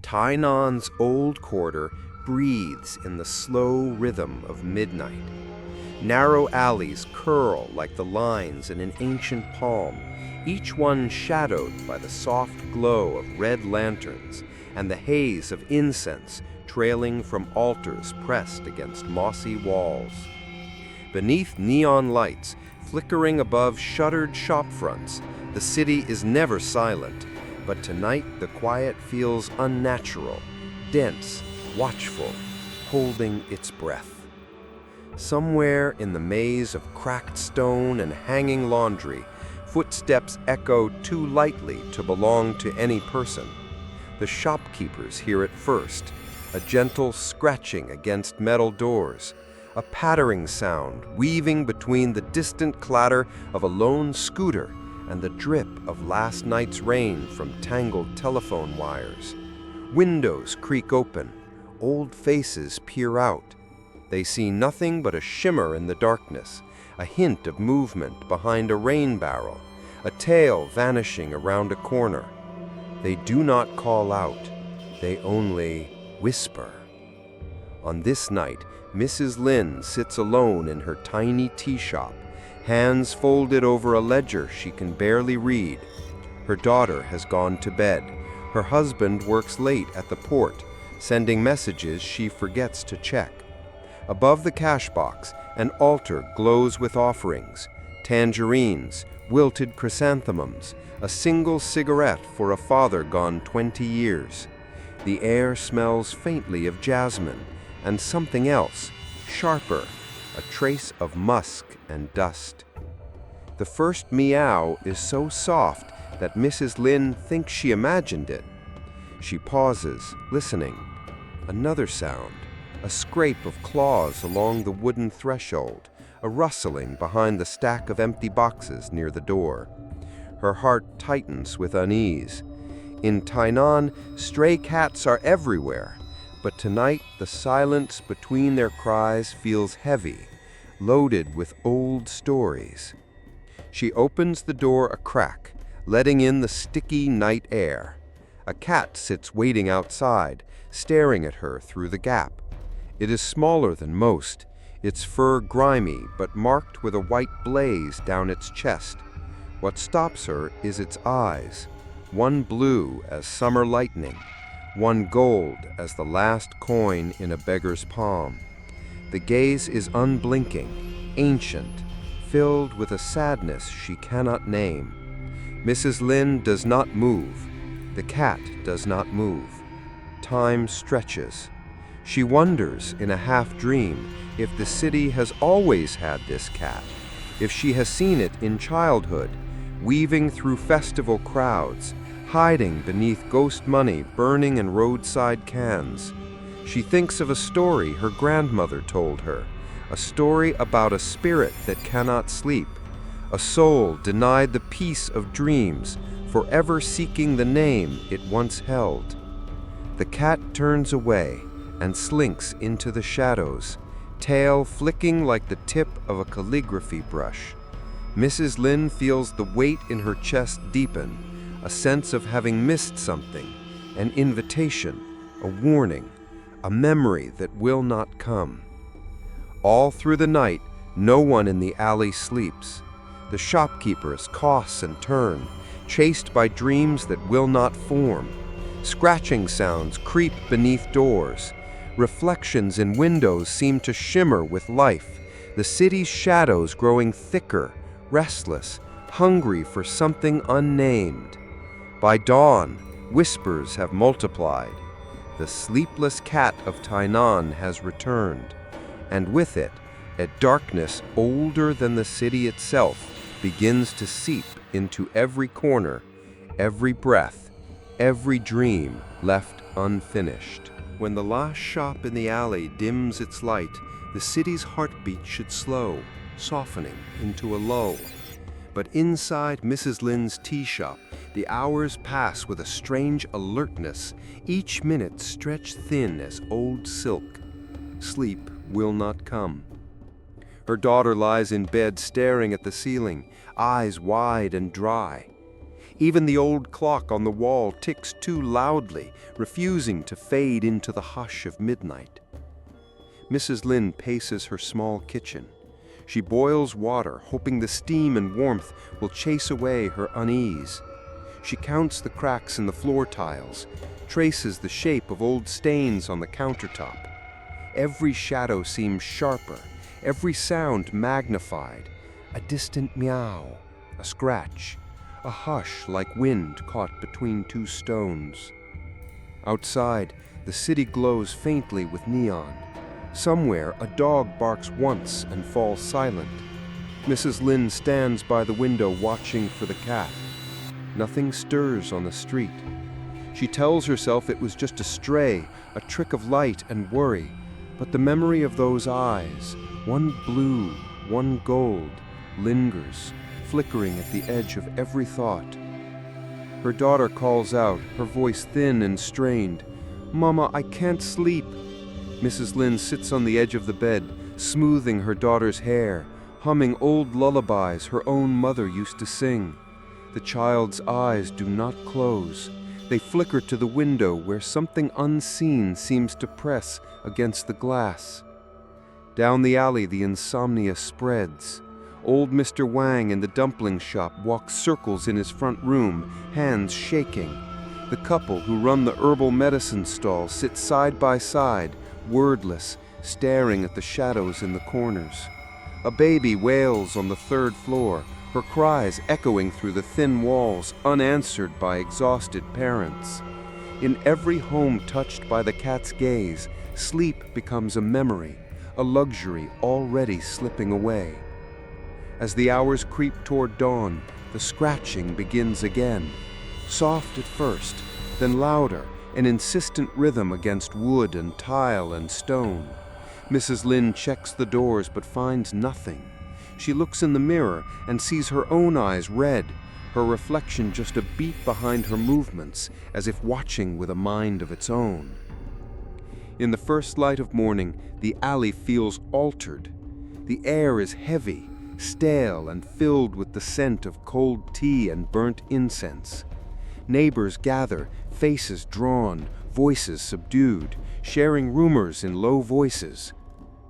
Tainan's old quarter breathes in the slow rhythm of midnight. Narrow alleys curl like the lines in an ancient palm, each one shadowed by the soft glow of red lanterns and the haze of incense trailing from altars pressed against mossy walls. Beneath neon lights flickering above shuttered shopfronts, the city is never silent, but tonight the quiet feels unnatural, dense, watchful, holding its breath. Somewhere in the maze of cracked stone and hanging laundry, footsteps echo too lightly to belong to any person. The shopkeepers hear it first, a gentle scratching against metal doors, a pattering sound weaving between the distant clatter of a lone scooter and the drip of last night's rain from tangled telephone wires. Windows creak open, old faces peer out. They see nothing but a shimmer in the darkness, a hint of movement behind a rain barrel, a tail vanishing around a corner. They do not call out, they only whisper. On this night, Mrs. Lin sits alone in her tiny tea shop, hands folded over a ledger she can barely read. Her daughter has gone to bed. Her husband works late at the port, sending messages she forgets to check. Above the cash box, an altar glows with offerings, tangerines, wilted chrysanthemums, a single cigarette for a father gone 20 years. The air smells faintly of jasmine and something else, sharper, a trace of musk and dust. The first meow is so soft that Mrs. Lin thinks she imagined it. She pauses, listening. Another sound, a scrape of claws along the wooden threshold, a rustling behind the stack of empty boxes near the door. Her heart tightens with unease. In Tainan, stray cats are everywhere, but tonight the silence between their cries feels heavy, loaded with old stories. She opens the door a crack, letting in the sticky night air. A cat sits waiting outside, staring at her through the gap. It is smaller than most, its fur grimy but marked with a white blaze down its chest. What stops her is its eyes, one blue as summer lightning, one gold as the last coin in a beggar's palm. The gaze is unblinking, ancient, filled with a sadness she cannot name. Mrs. Lin does not move. The cat does not move. Time stretches. She wonders in a half-dream if the city has always had this cat, if she has seen it in childhood, weaving through festival crowds, hiding beneath ghost money burning in roadside cans. She thinks of a story her grandmother told her, a story about a spirit that cannot sleep, a soul denied the peace of dreams, forever seeking the name it once held. The cat turns away and slinks into the shadows, tail flicking like the tip of a calligraphy brush. Mrs. Lin feels the weight in her chest deepen, a sense of having missed something, an invitation, a warning, a memory that will not come. All through the night, no one in the alley sleeps. The shopkeepers toss and turn, chased by dreams that will not form. Scratching sounds creep beneath doors. Reflections in windows seem to shimmer with life, the city's shadows growing thicker, restless, hungry for something unnamed. By dawn, whispers have multiplied. The sleepless cat of Tainan has returned, and with it, a darkness older than the city itself begins to seep into every corner, every breath, every dream left unfinished. When the last shop in the alley dims its light, the city's heartbeat should slow, softening into a lull. But inside Mrs. Lin's tea shop, the hours pass with a strange alertness, each minute stretched thin as old silk. Sleep will not come. Her daughter lies in bed staring at the ceiling, eyes wide and dry. Even the old clock on the wall ticks too loudly, refusing to fade into the hush of midnight. Mrs. Lin paces her small kitchen. She boils water, hoping the steam and warmth will chase away her unease. She counts the cracks in the floor tiles, traces the shape of old stains on the countertop. Every shadow seems sharper, every sound magnified. A distant meow, a scratch, a hush like wind caught between two stones. Outside, the city glows faintly with neon. Somewhere, a dog barks once and falls silent. Mrs. Lin stands by the window watching for the cat. Nothing stirs on the street. She tells herself it was just a stray, a trick of light and worry, but the memory of those eyes, one blue, one gold, lingers, flickering at the edge of every thought. Her daughter calls out, her voice thin and strained, "Mama, I can't sleep." Mrs. Lin sits on the edge of the bed, smoothing her daughter's hair, humming old lullabies her own mother used to sing. The child's eyes do not close. They flicker to the window where something unseen seems to press against the glass. Down the alley, the insomnia spreads. Old Mr. Wang in the dumpling shop walks circles in his front room, hands shaking. The couple who run the herbal medicine stall sit side by side, wordless, staring at the shadows in the corners. A baby wails on the third floor, her cries echoing through the thin walls, unanswered by exhausted parents. In every home touched by the cat's gaze, sleep becomes a memory, a luxury already slipping away. As the hours creep toward dawn, the scratching begins again. Soft at first, then louder, an insistent rhythm against wood and tile and stone. Mrs. Lin checks the doors but finds nothing. She looks in the mirror and sees her own eyes red, her reflection just a beat behind her movements, as if watching with a mind of its own. In the first light of morning, the alley feels altered. The air is heavy, stale, and filled with the scent of cold tea and burnt incense. Neighbors gather, faces drawn, voices subdued, sharing rumors in low voices.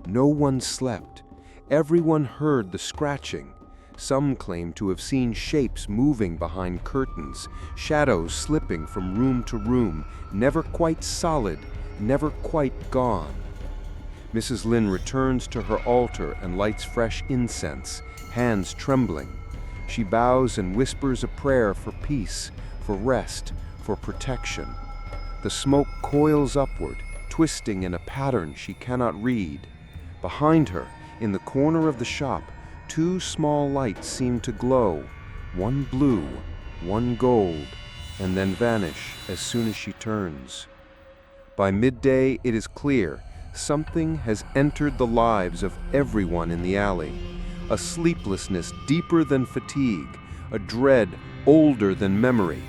No one slept. Everyone heard the scratching. Some claim to have seen shapes moving behind curtains, shadows slipping from room to room, never quite solid, never quite gone. Mrs. Lin returns to her altar and lights fresh incense, hands trembling. She bows and whispers a prayer for peace, for rest, for protection. The smoke coils upward, twisting in a pattern she cannot read. Behind her, in the corner of the shop, two small lights seem to glow, one blue, one gold, and then vanish as soon as she turns. By midday, it is clear something has entered the lives of everyone in the alley. A sleeplessness deeper than fatigue, a dread older than memory.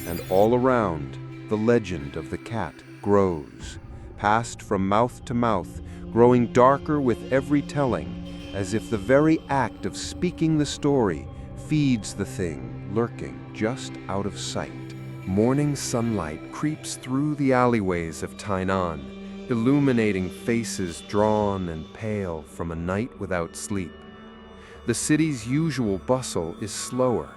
And all around, the legend of the cat grows, passed from mouth to mouth, growing darker with every telling, as if the very act of speaking the story feeds the thing lurking just out of sight. Morning sunlight creeps through the alleyways of Tainan, illuminating faces drawn and pale from a night without sleep. The city's usual bustle is slower,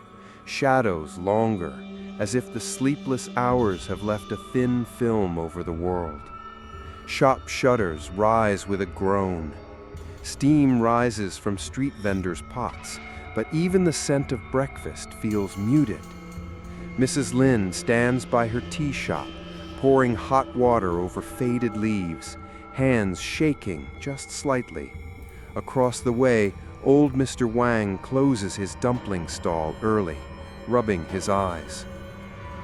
shadows longer, as if the sleepless hours have left a thin film over the world. Shop shutters rise with a groan. Steam rises from street vendors' pots, but even the scent of breakfast feels muted. Mrs. Lin stands by her tea shop, pouring hot water over faded leaves, hands shaking just slightly. Across the way, old Mr. Wang closes his dumpling stall early, rubbing his eyes.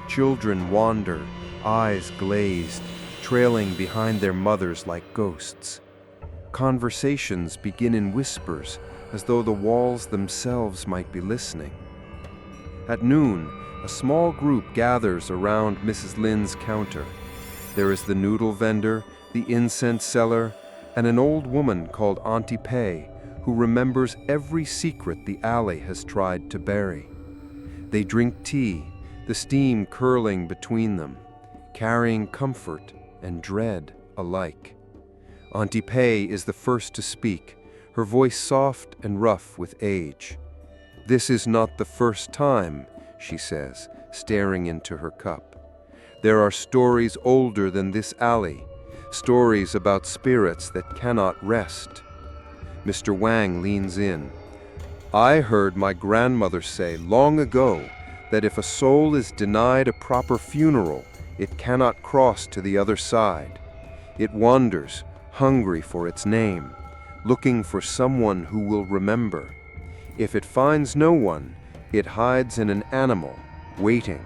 Children wander, eyes glazed, trailing behind their mothers like ghosts. Conversations begin in whispers, as though the walls themselves might be listening. At noon, a small group gathers around Mrs. Lin's counter. There is the noodle vendor, the incense seller, and an old woman called Auntie Pei, who remembers every secret the alley has tried to bury. They drink tea, the steam curling between them, carrying comfort and dread alike. Auntie Pei is the first to speak, her voice soft and rough with age. "This is not the first time," she says, staring into her cup. "There are stories older than this alley, stories about spirits that cannot rest." Mr. Wang leans in. "I heard my grandmother say long ago that if a soul is denied a proper funeral, it cannot cross to the other side. It wanders, hungry for its name, looking for someone who will remember. If it finds no one, it hides in an animal, waiting."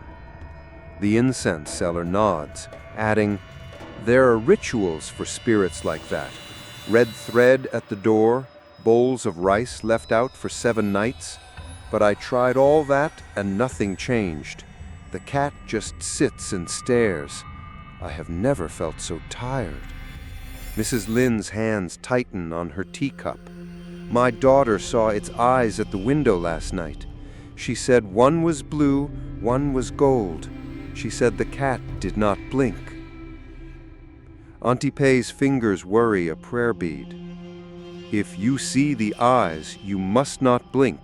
The incense seller nods, adding, "There are rituals for spirits like that. Red thread at the door, bowls of rice left out for 7 nights. But I tried all that and nothing changed. The cat just sits and stares. I have never felt so tired." Mrs. Lin's hands tighten on her teacup. "My daughter saw its eyes at the window last night. She said one was blue, one was gold. She said the cat did not blink." Auntie Pei's fingers worry a prayer bead. "If you see the eyes, you must not blink.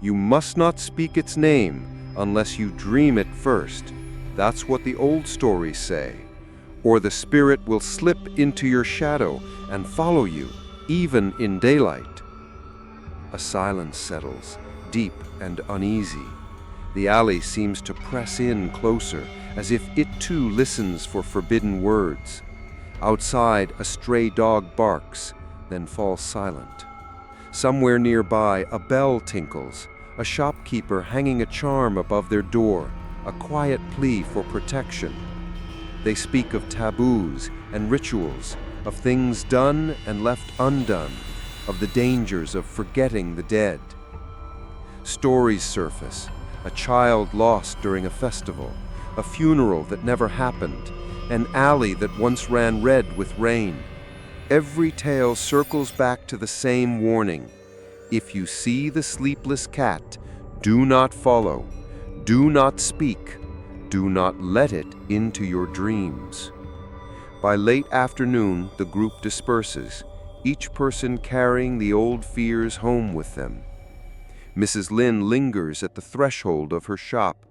You must not speak its name unless you dream it first. That's what the old stories say. Or the spirit will slip into your shadow and follow you, even in daylight." A silence settles, deep and uneasy. The alley seems to press in closer, as if it too listens for forbidden words. Outside, a stray dog barks, then falls silent. Somewhere nearby, a bell tinkles, a shopkeeper hanging a charm above their door, a quiet plea for protection. They speak of taboos and rituals, of things done and left undone, of the dangers of forgetting the dead. Stories surface, a child lost during a festival, a funeral that never happened, an alley that once ran red with rain. Every tale circles back to the same warning. If you see the sleepless cat, do not follow, do not speak, do not let it into your dreams. By late afternoon, the group disperses, each person carrying the old fears home with them. Mrs. Lin lingers at the threshold of her shop,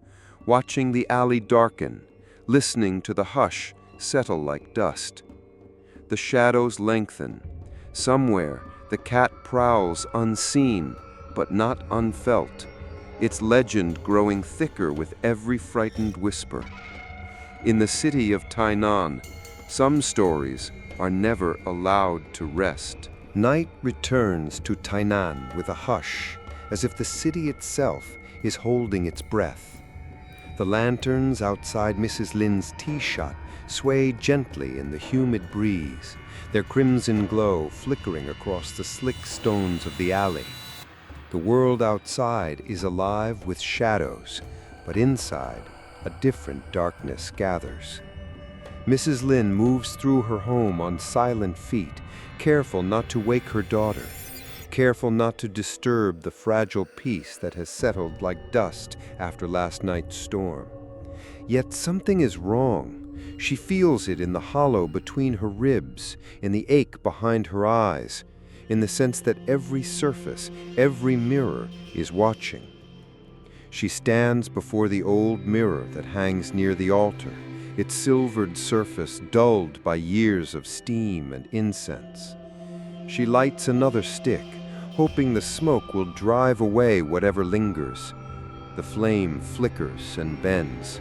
watching the alley darken, listening to the hush settle like dust. The shadows lengthen. Somewhere, the cat prowls unseen, but not unfelt, its legend growing thicker with every frightened whisper. In the city of Tainan, some stories are never allowed to rest. Night returns to Tainan with a hush, as if the city itself is holding its breath. The lanterns outside Mrs. Lin's tea shop sway gently in the humid breeze, their crimson glow flickering across the slick stones of the alley. The world outside is alive with shadows, but inside, a different darkness gathers. Mrs. Lin moves through her home on silent feet, careful not to wake her daughter, careful not to disturb the fragile peace that has settled like dust after last night's storm. Yet something is wrong. She feels it in the hollow between her ribs, in the ache behind her eyes, in the sense that every surface, every mirror is watching. She stands before the old mirror that hangs near the altar, its silvered surface dulled by years of steam and incense. She lights another stick, hoping the smoke will drive away whatever lingers. The flame flickers and bends.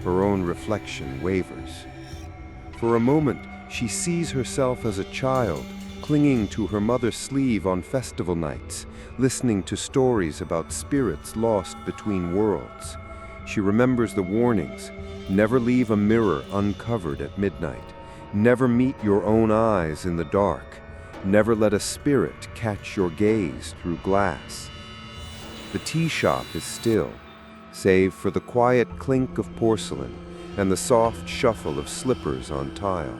Her own reflection wavers. For a moment, she sees herself as a child, clinging to her mother's sleeve on festival nights, listening to stories about spirits lost between worlds. She remembers the warnings: never leave a mirror uncovered at midnight, never meet your own eyes in the dark, never let a spirit catch your gaze through glass. The tea shop is still, save for the quiet clink of porcelain and the soft shuffle of slippers on tile.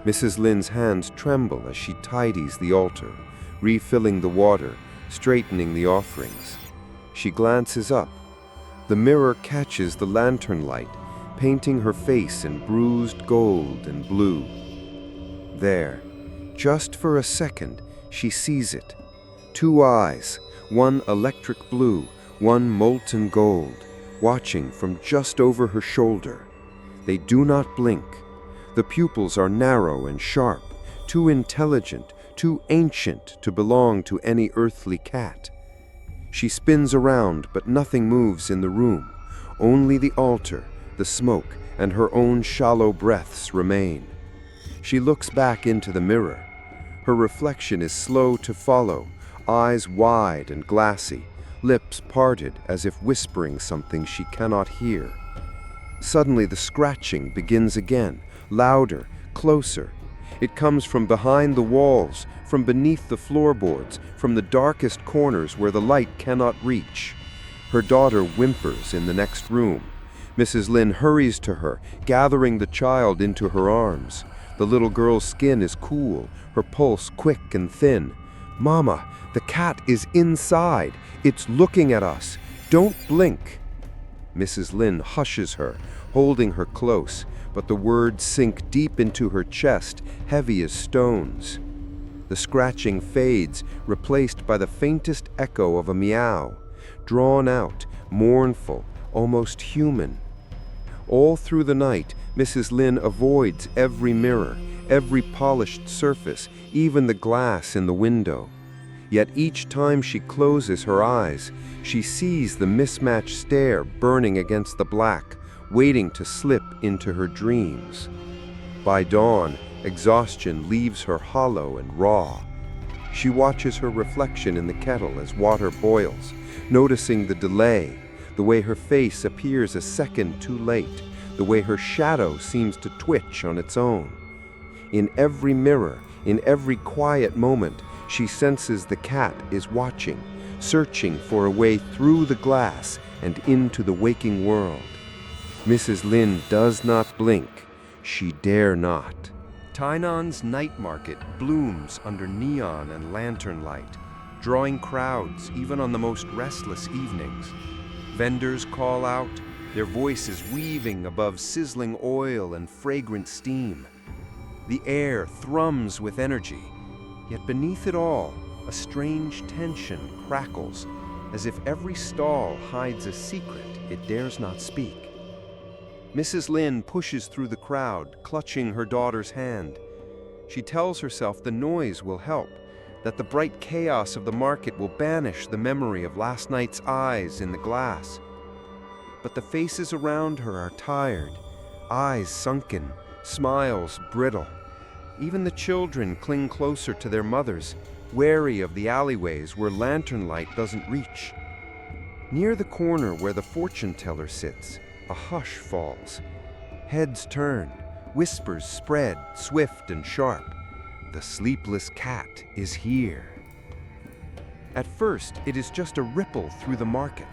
Mrs. Lin's hands tremble as she tidies the altar, refilling the water, straightening the offerings. She glances up. The mirror catches the lantern light, painting her face in bruised gold and blue. There, just for a second, she sees it. Two eyes, one electric blue, one molten gold, watching from just over her shoulder. They do not blink. The pupils are narrow and sharp, too intelligent, too ancient to belong to any earthly cat. She spins around, but nothing moves in the room. Only the altar, the smoke, and her own shallow breaths remain. She looks back into the mirror. Her reflection is slow to follow, eyes wide and glassy, lips parted as if whispering something she cannot hear. Suddenly the scratching begins again, louder, closer. It comes from behind the walls, from beneath the floorboards, from the darkest corners where the light cannot reach. Her daughter whimpers in the next room. Mrs. Lin hurries to her, gathering the child into her arms. The little girl's skin is cool, her pulse quick and thin. "Mama, the cat is inside. It's looking at us. Don't blink." Mrs. Lin hushes her, holding her close, but the words sink deep into her chest, heavy as stones. The scratching fades, replaced by the faintest echo of a meow, drawn out, mournful, almost human. All through the night, Mrs. Lin avoids every mirror, every polished surface, even the glass in the window. Yet each time she closes her eyes, she sees the mismatched stare burning against the black, waiting to slip into her dreams. By dawn, exhaustion leaves her hollow and raw. She watches her reflection in the kettle as water boils, noticing the delay, the way her face appears a second too late, the way her shadow seems to twitch on its own. In every mirror, in every quiet moment, she senses the cat is watching, searching for a way through the glass and into the waking world. Mrs. Lin does not blink. She dare not. Tainan's night market blooms under neon and lantern light, drawing crowds even on the most restless evenings. Vendors call out, their voices weaving above sizzling oil and fragrant steam. The air thrums with energy, yet beneath it all, a strange tension crackles, as if every stall hides a secret it dares not speak. Mrs. Lin pushes through the crowd, clutching her daughter's hand. She tells herself the noise will help, that the bright chaos of the market will banish the memory of last night's eyes in the glass. But the faces around her are tired, eyes sunken, smiles brittle. Even the children cling closer to their mothers, wary of the alleyways where lantern light doesn't reach. Near the corner where the fortune teller sits, a hush falls. Heads turn, whispers spread, swift and sharp. The sleepless cat is here. At first, it is just a ripple through the market.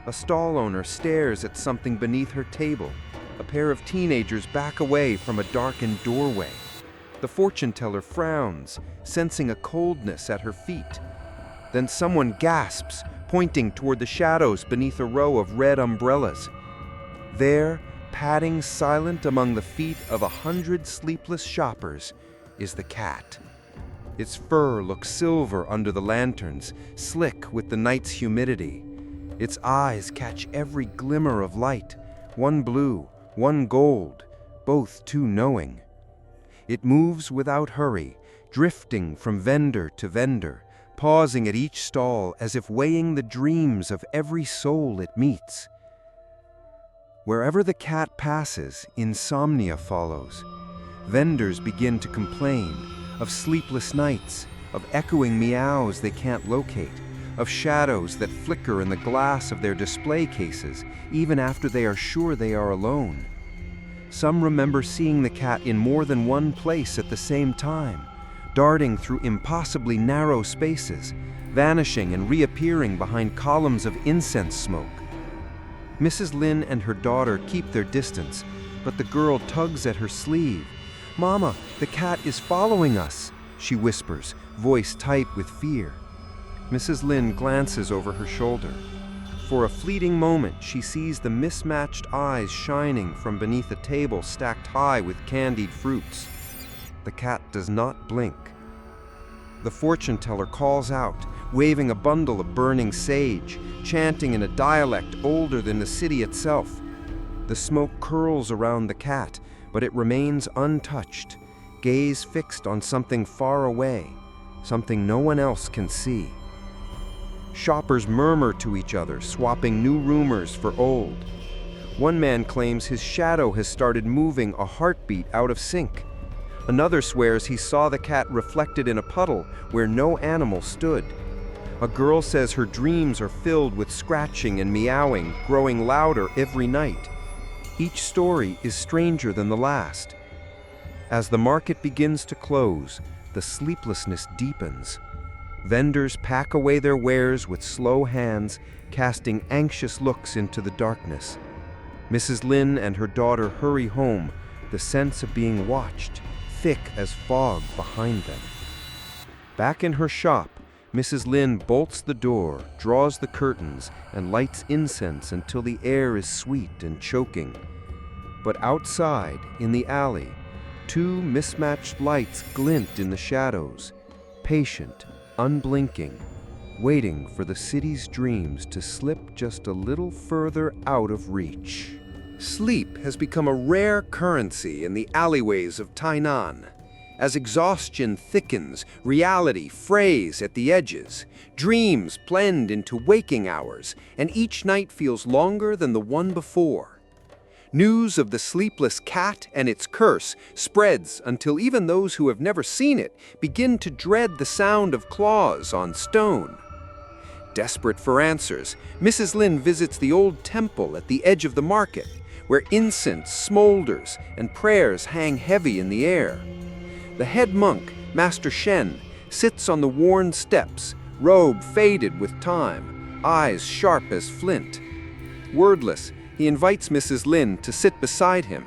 A stall owner stares at something beneath her table. A pair of teenagers back away from a darkened doorway. The fortune teller frowns, sensing a coldness at her feet. Then someone gasps, pointing toward the shadows beneath a row of red umbrellas. There, padding silent among the feet of 100 sleepless shoppers, is the cat. Its fur looks silver under the lanterns, slick with the night's humidity. Its eyes catch every glimmer of light, one blue, one gold, both too knowing. It moves without hurry, drifting from vendor to vendor, pausing at each stall as if weighing the dreams of every soul it meets. Wherever the cat passes, insomnia follows. Vendors begin to complain of sleepless nights, of echoing meows they can't locate, of shadows that flicker in the glass of their display cases, even after they are sure they are alone. Some remember seeing the cat in more than one place at the same time, darting through impossibly narrow spaces, vanishing and reappearing behind columns of incense smoke. Mrs. Lin and her daughter keep their distance, but the girl tugs at her sleeve. "Mama, the cat is following us," she whispers, voice tight with fear. Mrs. Lin glances over her shoulder. For a fleeting moment, she sees the mismatched eyes shining from beneath a table stacked high with candied fruits. The cat does not blink. The fortune teller calls out, waving a bundle of burning sage, chanting in a dialect older than the city itself. The smoke curls around the cat, but it remains untouched, gaze fixed on something far away, something no one else can see. Shoppers murmur to each other, swapping new rumors for old. One man claims his shadow has started moving a heartbeat out of sync. Another swears he saw the cat reflected in a puddle where no animal stood. A girl says her dreams are filled with scratching and meowing, growing louder every night. Each story is stranger than the last. As the market begins to close, the sleeplessness deepens. Vendors pack away their wares with slow hands, casting anxious looks into the darkness. Mrs. Lin and her daughter hurry home, the sense of being watched, thick as fog behind them. Back in her shop, Mrs. Lin bolts the door, draws the curtains, and lights incense until the air is sweet and choking. But outside, in the alley, two mismatched lights glint in the shadows, patient, unblinking, waiting for the city's dreams to slip just a little further out of reach. Sleep has become a rare currency in the alleyways of Tainan. As exhaustion thickens, reality frays at the edges. Dreams blend into waking hours, and each night feels longer than the one before. News of the sleepless cat and its curse spreads until even those who have never seen it begin to dread the sound of claws on stone. Desperate for answers, Mrs. Lin visits the old temple at the edge of the market, where incense smolders and prayers hang heavy in the air. The head monk, Master Shen, sits on the worn steps, robe faded with time, eyes sharp as flint. Wordless, he invites Mrs. Lin to sit beside him.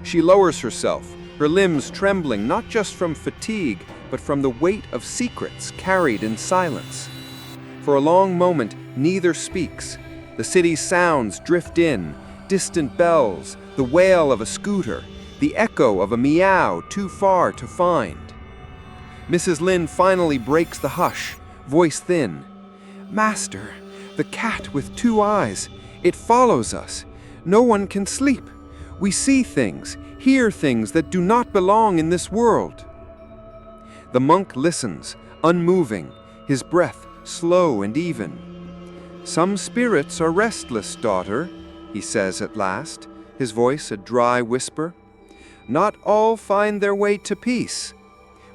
She lowers herself, her limbs trembling not just from fatigue, but from the weight of secrets carried in silence. For a long moment, neither speaks. The city's sounds drift in, distant bells, the wail of a scooter, the echo of a meow too far to find. Mrs. Lin finally breaks the hush, voice thin. "Master, the cat with two eyes. It follows us. No one can sleep. We see things, hear things that do not belong in this world." The monk listens, unmoving, his breath slow and even. "Some spirits are restless, daughter," he says at last, his voice a dry whisper. "Not all find their way to peace.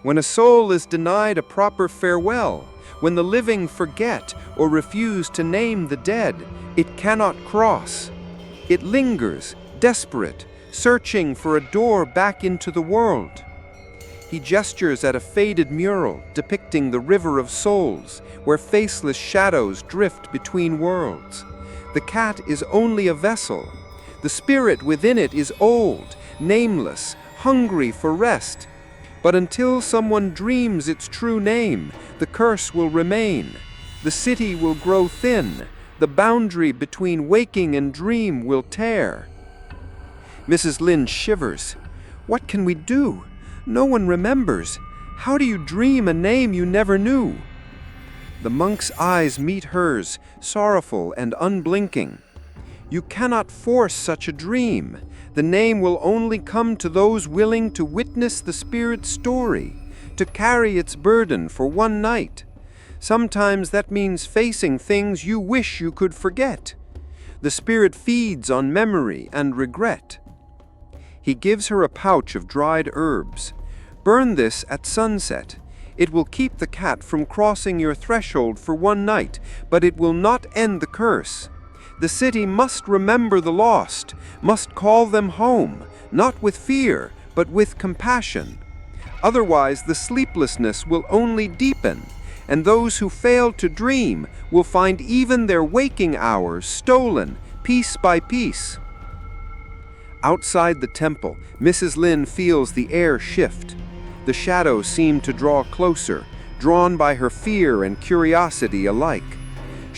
When a soul is denied a proper farewell, when the living forget or refuse to name the dead, it cannot cross. It lingers, desperate, searching for a door back into the world." He gestures at a faded mural depicting the river of souls, where faceless shadows drift between worlds. The cat is only a vessel. The spirit within it is old, nameless, hungry for rest. But until someone dreams its true name, the curse will remain. The city will grow thin. The boundary between waking and dream will tear. Mrs. Lin shivers. "What can we do? No one remembers. How do you dream a name you never knew?" The monk's eyes meet hers, sorrowful and unblinking. "You cannot force such a dream. The name will only come to those willing to witness the spirit's story, to carry its burden for one night. Sometimes that means facing things you wish you could forget. The spirit feeds on memory and regret." He gives her a pouch of dried herbs. "Burn this at sunset. It will keep the cat from crossing your threshold for one night, but it will not end the curse. The city must remember the lost, must call them home, not with fear, but with compassion. Otherwise, the sleeplessness will only deepen, and those who fail to dream will find even their waking hours stolen, piece by piece." Outside the temple, Mrs. Lin feels the air shift. The shadows seem to draw closer, drawn by her fear and curiosity alike.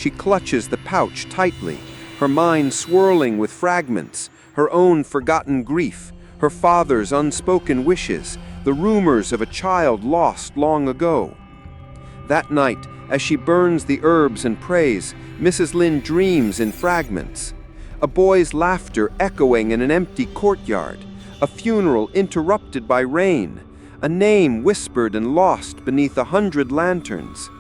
She clutches the pouch tightly, her mind swirling with fragments, her own forgotten grief, her father's unspoken wishes, the rumors of a child lost long ago. That night, as she burns the herbs and prays, Mrs. Lin dreams in fragments. A boy's laughter echoing in an empty courtyard, a funeral interrupted by rain, a name whispered and lost beneath 100 lanterns.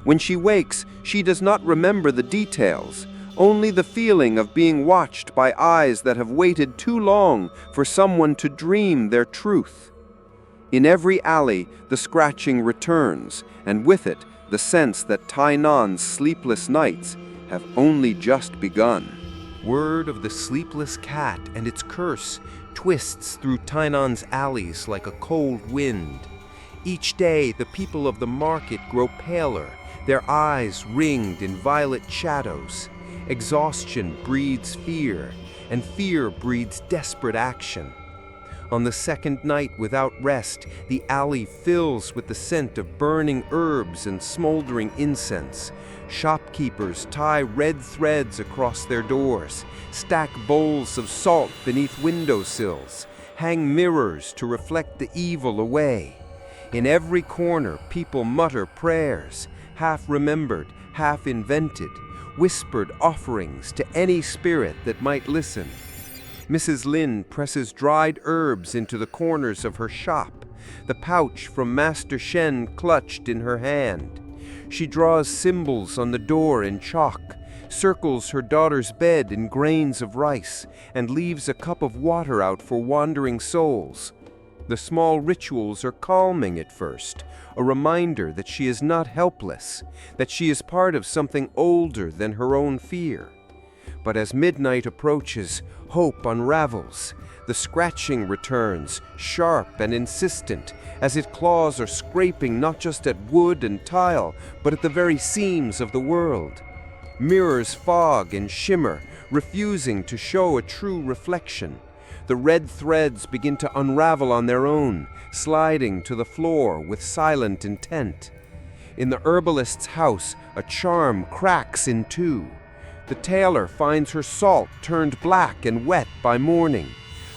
When she wakes, she does not remember the details, only the feeling of being watched by eyes that have waited too long for someone to dream their truth. In every alley, the scratching returns, and with it, the sense that Tainan's sleepless nights have only just begun. Word of the sleepless cat and its curse twists through Tainan's alleys like a cold wind. Each day, the people of the market grow paler, their eyes ringed in violet shadows. Exhaustion breeds fear, and fear breeds desperate action. On the second night without rest, the alley fills with the scent of burning herbs and smoldering incense. Shopkeepers tie red threads across their doors, stack bowls of salt beneath windowsills, hang mirrors to reflect the evil away. In every corner, people mutter prayers, half remembered, half invented, whispered offerings to any spirit that might listen. Mrs. Lin presses dried herbs into the corners of her shop, the pouch from Master Shen clutched in her hand. She draws symbols on the door in chalk, circles her daughter's bed in grains of rice, and leaves a cup of water out for wandering souls. The small rituals are calming at first, a reminder that she is not helpless, that she is part of something older than her own fear. But as midnight approaches, hope unravels. The scratching returns, sharp and insistent, as its claws are scraping not just at wood and tile, but at the very seams of the world. Mirrors fog and shimmer, refusing to show a true reflection. The red threads begin to unravel on their own, sliding to the floor with silent intent. In the herbalist's house, a charm cracks in two. The tailor finds her salt turned black and wet by morning.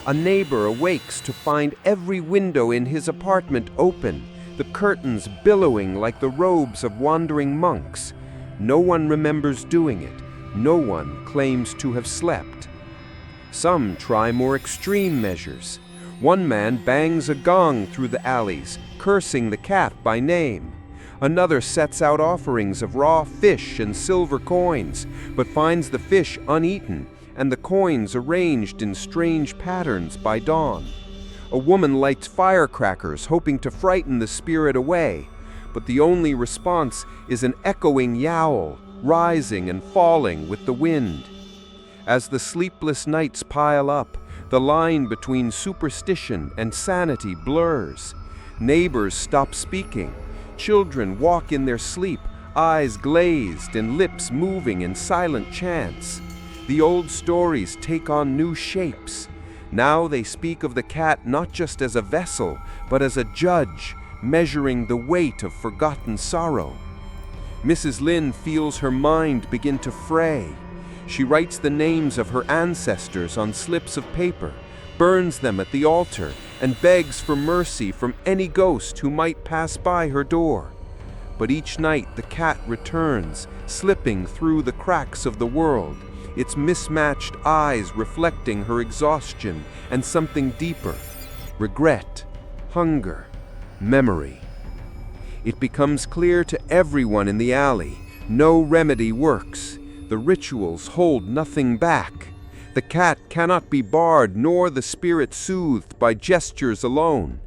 A neighbor awakes to find every window in his apartment open, the curtains billowing like the robes of wandering monks. No one remembers doing it. No one claims to have slept. Some try more extreme measures. One man bangs a gong through the alleys, cursing the cat by name. Another sets out offerings of raw fish and silver coins, but finds the fish uneaten and the coins arranged in strange patterns by dawn. A woman lights firecrackers, hoping to frighten the spirit away, but the only response is an echoing yowl, rising and falling with the wind. As the sleepless nights pile up, the line between superstition and sanity blurs. Neighbors stop speaking. Children walk in their sleep, eyes glazed and lips moving in silent chants. The old stories take on new shapes. Now they speak of the cat not just as a vessel, but as a judge, measuring the weight of forgotten sorrow. Mrs. Lin feels her mind begin to fray. She writes the names of her ancestors on slips of paper, burns them at the altar, and begs for mercy from any ghost who might pass by her door. But each night the cat returns, slipping through the cracks of the world, its mismatched eyes reflecting her exhaustion and something deeper: regret, hunger, memory. It becomes clear to everyone in the alley, no remedy works. The rituals hold nothing back. The cat cannot be barred, nor the spirit soothed by gestures alone.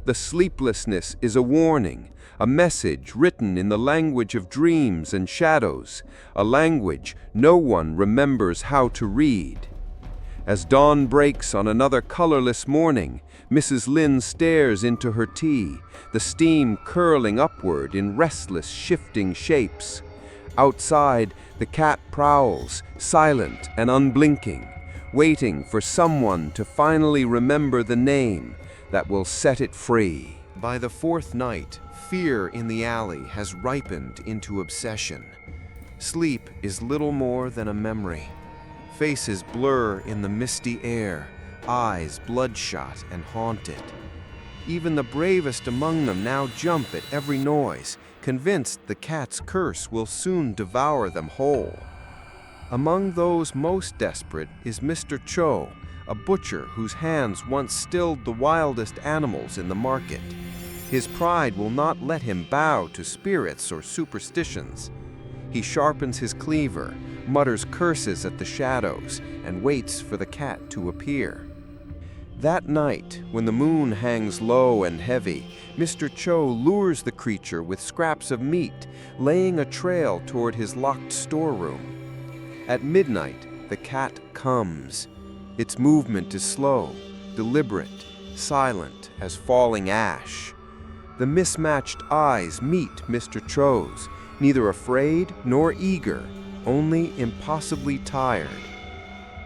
The sleeplessness is a warning, a message written in the language of dreams and shadows, a language no one remembers how to read. As dawn breaks on another colorless morning, Mrs. Lin stares into her tea, the steam curling upward in restless, shifting shapes. Outside, the cat prowls, silent and unblinking, waiting for someone to finally remember the name that will set it free. By the fourth night, fear in the alley has ripened into obsession. Sleep is little more than a memory. Faces blur in the misty air, eyes bloodshot and haunted. Even the bravest among them now jump at every noise, convinced the cat's curse will soon devour them whole. Among those most desperate is Mr. Cho, a butcher whose hands once stilled the wildest animals in the market. His pride will not let him bow to spirits or superstitions. He sharpens his cleaver, mutters curses at the shadows, and waits for the cat to appear. That night, when the moon hangs low and heavy, Mr. Cho lures the creature with scraps of meat, laying a trail toward his locked storeroom. At midnight, the cat comes. Its movement is slow, deliberate, silent as falling ash. The mismatched eyes meet Mr. Cho's, neither afraid nor eager, only impossibly tired.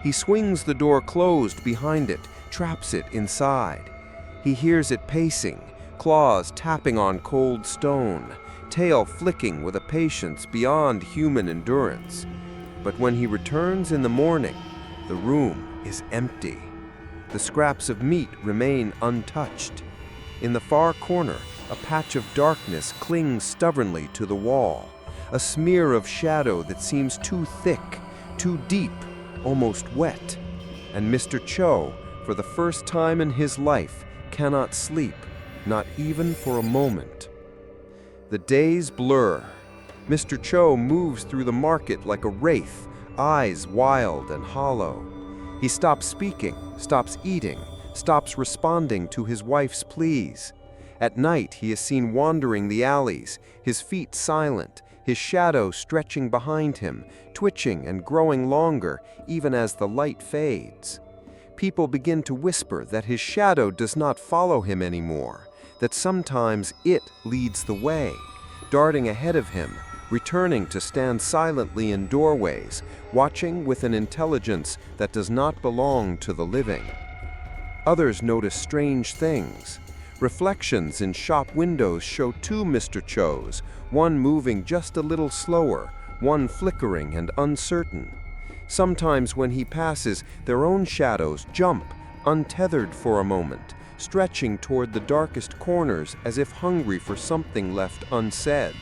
He swings the door closed behind it, traps it inside. He hears it pacing, claws tapping on cold stone, tail flicking with a patience beyond human endurance. But when he returns in the morning, the room is empty. The scraps of meat remain untouched. In the far corner, a patch of darkness clings stubbornly to the wall, a smear of shadow that seems too thick, too deep, almost wet. And Mr. Cho, for the first time in his life, cannot sleep, not even for a moment. The days blur. Mr. Cho moves through the market like a wraith, eyes wild and hollow. He stops speaking, stops eating, stops responding to his wife's pleas. At night, he is seen wandering the alleys, his feet silent, his shadow stretching behind him, twitching and growing longer even as the light fades. People begin to whisper that his shadow does not follow him anymore, that sometimes it leads the way, darting ahead of him, returning to stand silently in doorways, watching with an intelligence that does not belong to the living. Others notice strange things. Reflections in shop windows show two Mr. Chos, one moving just a little slower, one flickering and uncertain. Sometimes when he passes, their own shadows jump, untethered for a moment, stretching toward the darkest corners as if hungry for something left unsaid.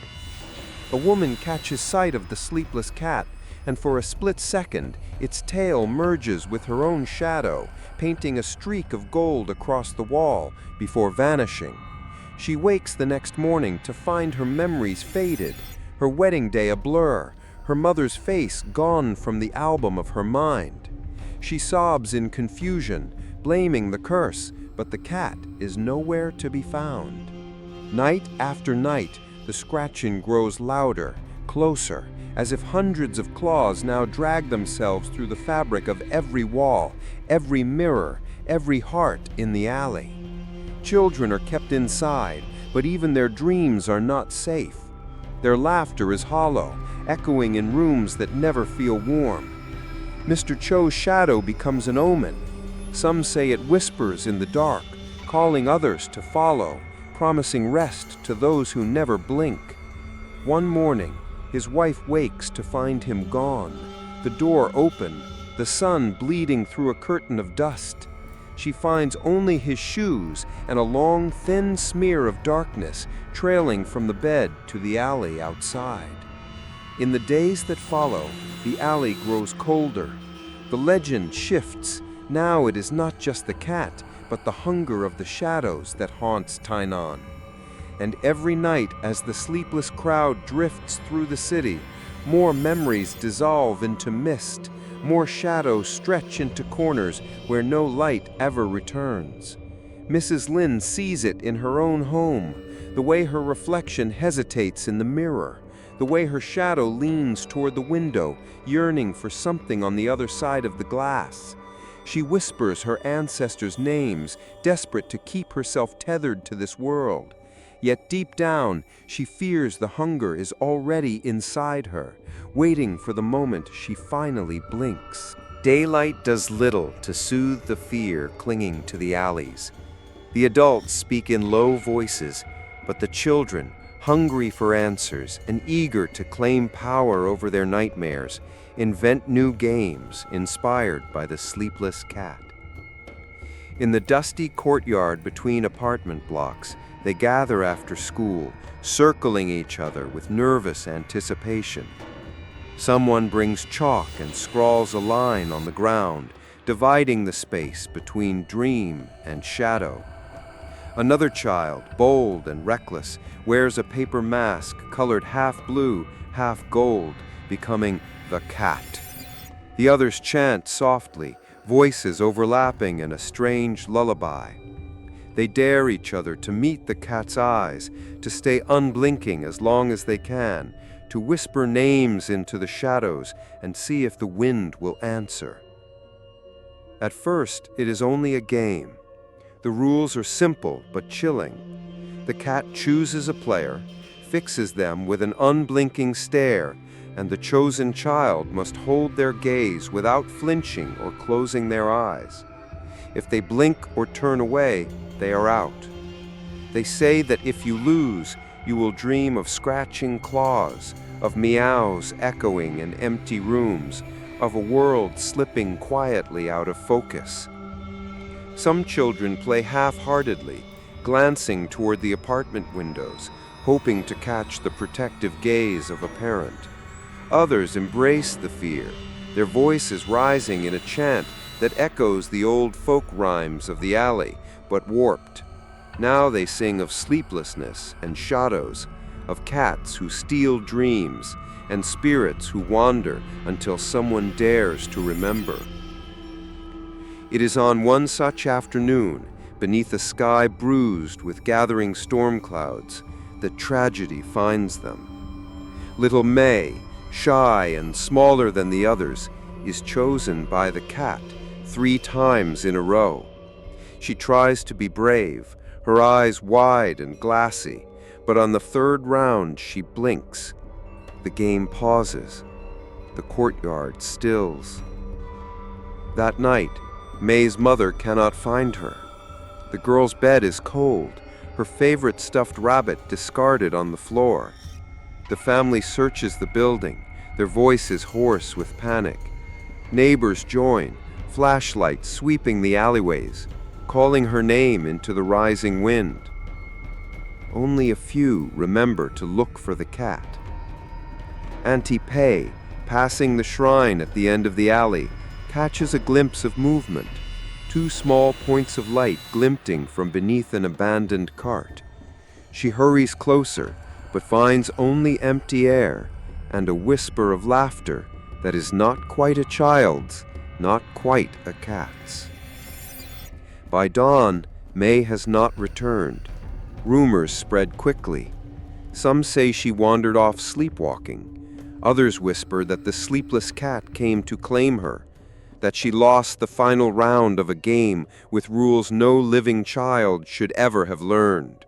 A woman catches sight of the sleepless cat, and for a split second, its tail merges with her own shadow, painting a streak of gold across the wall before vanishing. She wakes the next morning to find her memories faded, her wedding day a blur, her mother's face gone from the album of her mind. She sobs in confusion, blaming the curse, but the cat is nowhere to be found. Night after night, the scratching grows louder, closer, as if hundreds of claws now drag themselves through the fabric of every wall, every mirror, every heart in the alley. Children are kept inside, but even their dreams are not safe. Their laughter is hollow, echoing in rooms that never feel warm. Mr. Cho's shadow becomes an omen. Some say it whispers in the dark, calling others to follow, promising rest to those who never blink. One morning, his wife wakes to find him gone, the door open, the sun bleeding through a curtain of dust. She finds only his shoes and a long, thin smear of darkness trailing from the bed to the alley outside. In the days that follow, the alley grows colder. The legend shifts. Now it is not just the cat, but the hunger of the shadows that haunts Tainan. And every night, as the sleepless crowd drifts through the city, more memories dissolve into mist, more shadows stretch into corners where no light ever returns. Mrs. Lin sees it in her own home, the way her reflection hesitates in the mirror, the way her shadow leans toward the window, yearning for something on the other side of the glass. She whispers her ancestors' names, desperate to keep herself tethered to this world. Yet deep down, she fears the hunger is already inside her, waiting for the moment she finally blinks. Daylight does little to soothe the fear clinging to the alleys. The adults speak in low voices, but the children, hungry for answers and eager to claim power over their nightmares, invent new games inspired by the sleepless cat. In the dusty courtyard between apartment blocks, they gather after school, circling each other with nervous anticipation. Someone brings chalk and scrawls a line on the ground, dividing the space between dream and shadow. Another child, bold and reckless, wears a paper mask colored half blue, half gold, becoming the cat. The others chant softly, voices overlapping in a strange lullaby. They dare each other to meet the cat's eyes, to stay unblinking as long as they can, to whisper names into the shadows and see if the wind will answer. At first, it is only a game. The rules are simple but chilling. The cat chooses a player, fixes them with an unblinking stare, and the chosen child must hold their gaze without flinching or closing their eyes. If they blink or turn away, they are out. They say that if you lose, you will dream of scratching claws, of meows echoing in empty rooms, of a world slipping quietly out of focus. Some children play half-heartedly, glancing toward the apartment windows, hoping to catch the protective gaze of a parent. Others embrace the fear, their voices rising in a chant that echoes the old folk rhymes of the alley, but warped. Now they sing of sleeplessness and shadows, of cats who steal dreams, and spirits who wander until someone dares to remember. It is on one such afternoon, beneath a sky bruised with gathering storm clouds, that tragedy finds them. Little May, shy and smaller than the others, is chosen by the cat 3 times in a row. She tries to be brave, her eyes wide and glassy, but on the 3rd round she blinks. The game pauses. The courtyard stills. That night, May's mother cannot find her. The girl's bed is cold, her favorite stuffed rabbit discarded on the floor. The family searches the building, their voices hoarse with panic. Neighbors join, flashlights sweeping the alleyways, calling her name into the rising wind. Only a few remember to look for the cat. Auntie Pei, passing the shrine at the end of the alley, catches a glimpse of movement, 2 small points of light glinting from beneath an abandoned cart. She hurries closer, but finds only empty air and a whisper of laughter that is not quite a child's, not quite a cat's. By dawn, May has not returned. Rumors spread quickly. Some say she wandered off sleepwalking. Others whisper that the sleepless cat came to claim her, that she lost the final round of a game with rules no living child should ever have learned.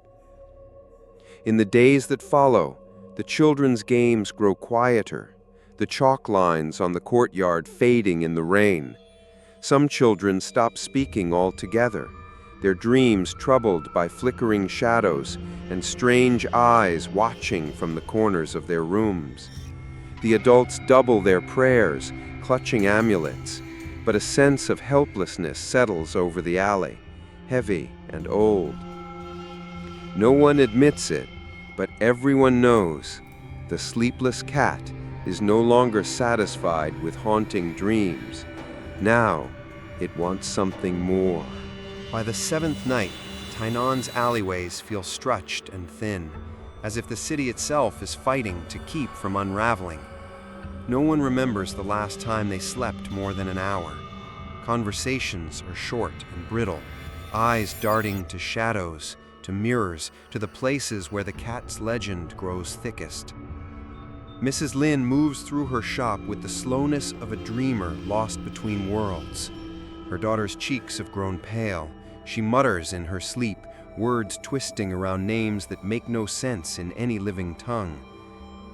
In the days that follow, the children's games grow quieter, the chalk lines on the courtyard fading in the rain. Some children stop speaking altogether, their dreams troubled by flickering shadows and strange eyes watching from the corners of their rooms. The adults double their prayers, clutching amulets, but a sense of helplessness settles over the alley, heavy and old. No one admits it, but everyone knows the sleepless cat is no longer satisfied with haunting dreams. Now, it wants something more. By the 7th night, Tainan's alleyways feel stretched and thin, as if the city itself is fighting to keep from unraveling. No one remembers the last time they slept more than an hour. Conversations are short and brittle, eyes darting to shadows, to mirrors, to the places where the cat's legend grows thickest. Mrs. Lin moves through her shop with the slowness of a dreamer lost between worlds. Her daughter's cheeks have grown pale. She mutters in her sleep, words twisting around names that make no sense in any living tongue.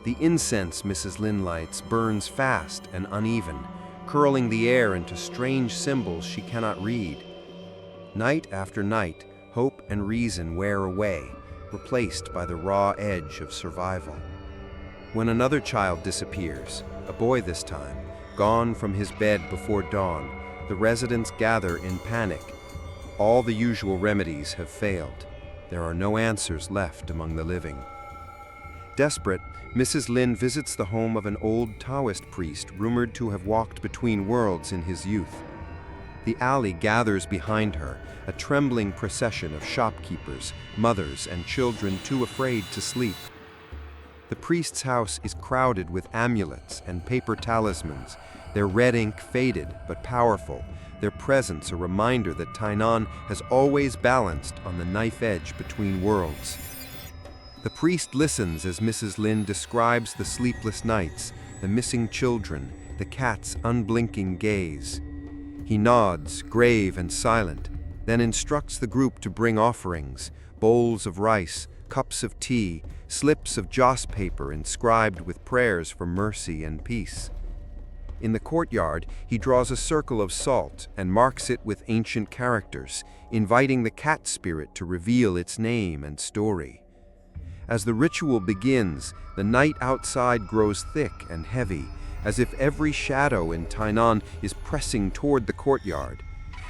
The incense Mrs. Lin lights burns fast and uneven, curling the air into strange symbols she cannot read. Night after night, hope and reason wear away, replaced by the raw edge of survival. When another child disappears, a boy this time, gone from his bed before dawn, the residents gather in panic. All the usual remedies have failed. There are no answers left among the living. Desperate, Mrs. Lin visits the home of an old Taoist priest rumored to have walked between worlds in his youth. The alley gathers behind her, a trembling procession of shopkeepers, mothers, and children too afraid to sleep. The priest's house is crowded with amulets and paper talismans, their red ink faded but powerful, their presence a reminder that Tainan has always balanced on the knife edge between worlds. The priest listens as Mrs. Lin describes the sleepless nights, the missing children, the cat's unblinking gaze. He nods, grave and silent, then instructs the group to bring offerings, bowls of rice, cups of tea, slips of joss paper inscribed with prayers for mercy and peace. In the courtyard, he draws a circle of salt and marks it with ancient characters, inviting the cat spirit to reveal its name and story. As the ritual begins, the night outside grows thick and heavy, as if every shadow in Tainan is pressing toward the courtyard.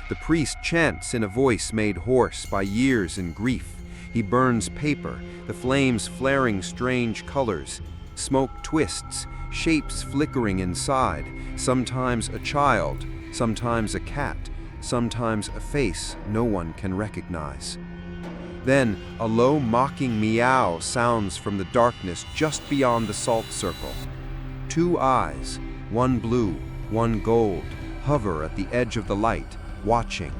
The priest chants in a voice made hoarse by years and grief. He burns paper, the flames flaring strange colors. Smoke twists, shapes flickering inside, sometimes a child, sometimes a cat, sometimes a face no one can recognize. Then, a low mocking meow sounds from the darkness just beyond the salt circle. Two eyes, one blue, one gold, hover at the edge of the light, watching.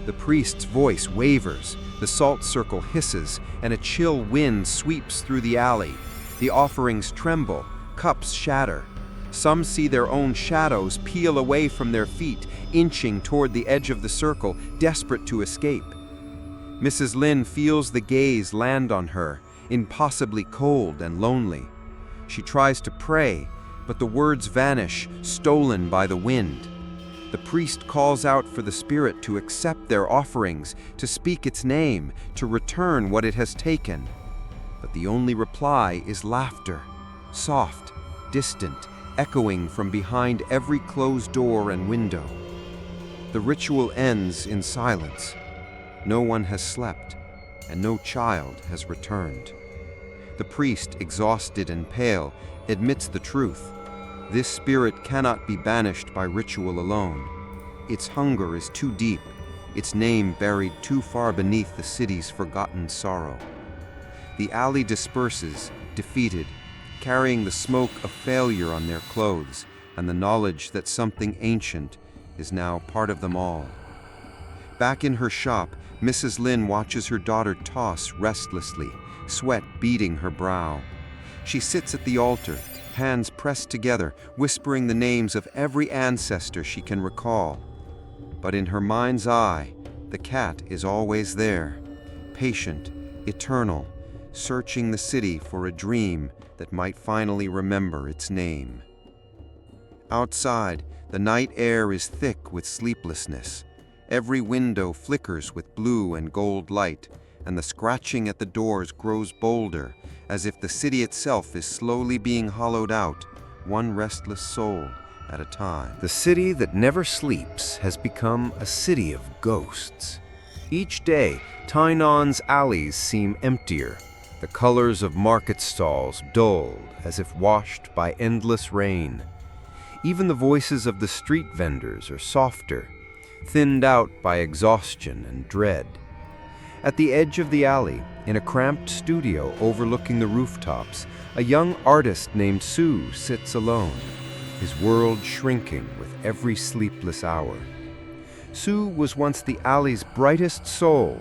The priest's voice wavers, the salt circle hisses, and a chill wind sweeps through the alley. The offerings tremble, cups shatter. Some see their own shadows peel away from their feet, inching toward the edge of the circle, desperate to escape. Mrs. Lin feels the gaze land on her, impossibly cold and lonely. She tries to pray, but the words vanish, stolen by the wind. The priest calls out for the spirit to accept their offerings, to speak its name, to return what it has taken. But the only reply is laughter, soft, distant, echoing from behind every closed door and window. The ritual ends in silence. No one has slept, and no child has returned. The priest, exhausted and pale, admits the truth. This spirit cannot be banished by ritual alone. Its hunger is too deep, its name buried too far beneath the city's forgotten sorrow. The alley disperses, defeated, carrying the smoke of failure on their clothes and the knowledge that something ancient is now part of them all. Back in her shop, Mrs. Lin watches her daughter toss restlessly, sweat beading her brow. She sits at the altar, hands pressed together, whispering the names of every ancestor she can recall. But in her mind's eye, the cat is always there, patient, eternal, searching the city for a dream that might finally remember its name. Outside, the night air is thick with sleeplessness. Every window flickers with blue and gold light, and the scratching at the doors grows bolder, as if the city itself is slowly being hollowed out, one restless soul at a time. The city that never sleeps has become a city of ghosts. Each day, Tainan's alleys seem emptier, the colors of market stalls dulled as if washed by endless rain. Even the voices of the street vendors are softer, thinned out by exhaustion and dread. At the edge of the alley, in a cramped studio overlooking the rooftops, a young artist named Su sits alone, his world shrinking with every sleepless hour. Su was once the alley's brightest soul.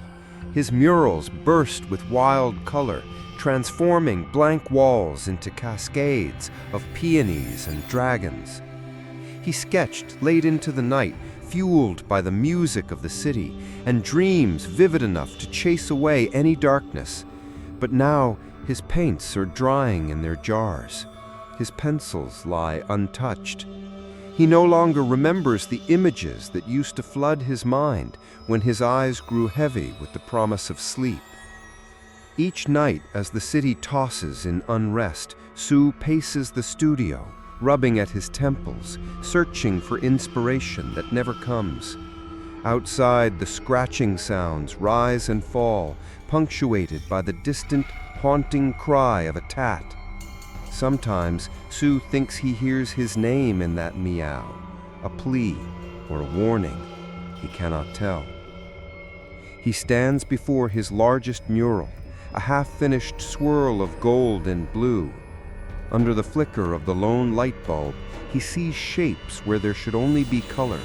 His murals burst with wild color, transforming blank walls into cascades of peonies and dragons. He sketched late into the night, fueled by the music of the city, and dreams vivid enough to chase away any darkness. But now his paints are drying in their jars. His pencils lie untouched. He no longer remembers the images that used to flood his mind when his eyes grew heavy with the promise of sleep. Each night, as the city tosses in unrest, Sue paces the studio, rubbing at his temples, searching for inspiration that never comes. Outside, the scratching sounds rise and fall, punctuated by the distant, haunting cry of a tat. Sometimes, Sue thinks he hears his name in that meow, a plea or a warning. He cannot tell. He stands before his largest mural, a half-finished swirl of gold and blue. Under the flicker of the lone light bulb, he sees shapes where there should only be color,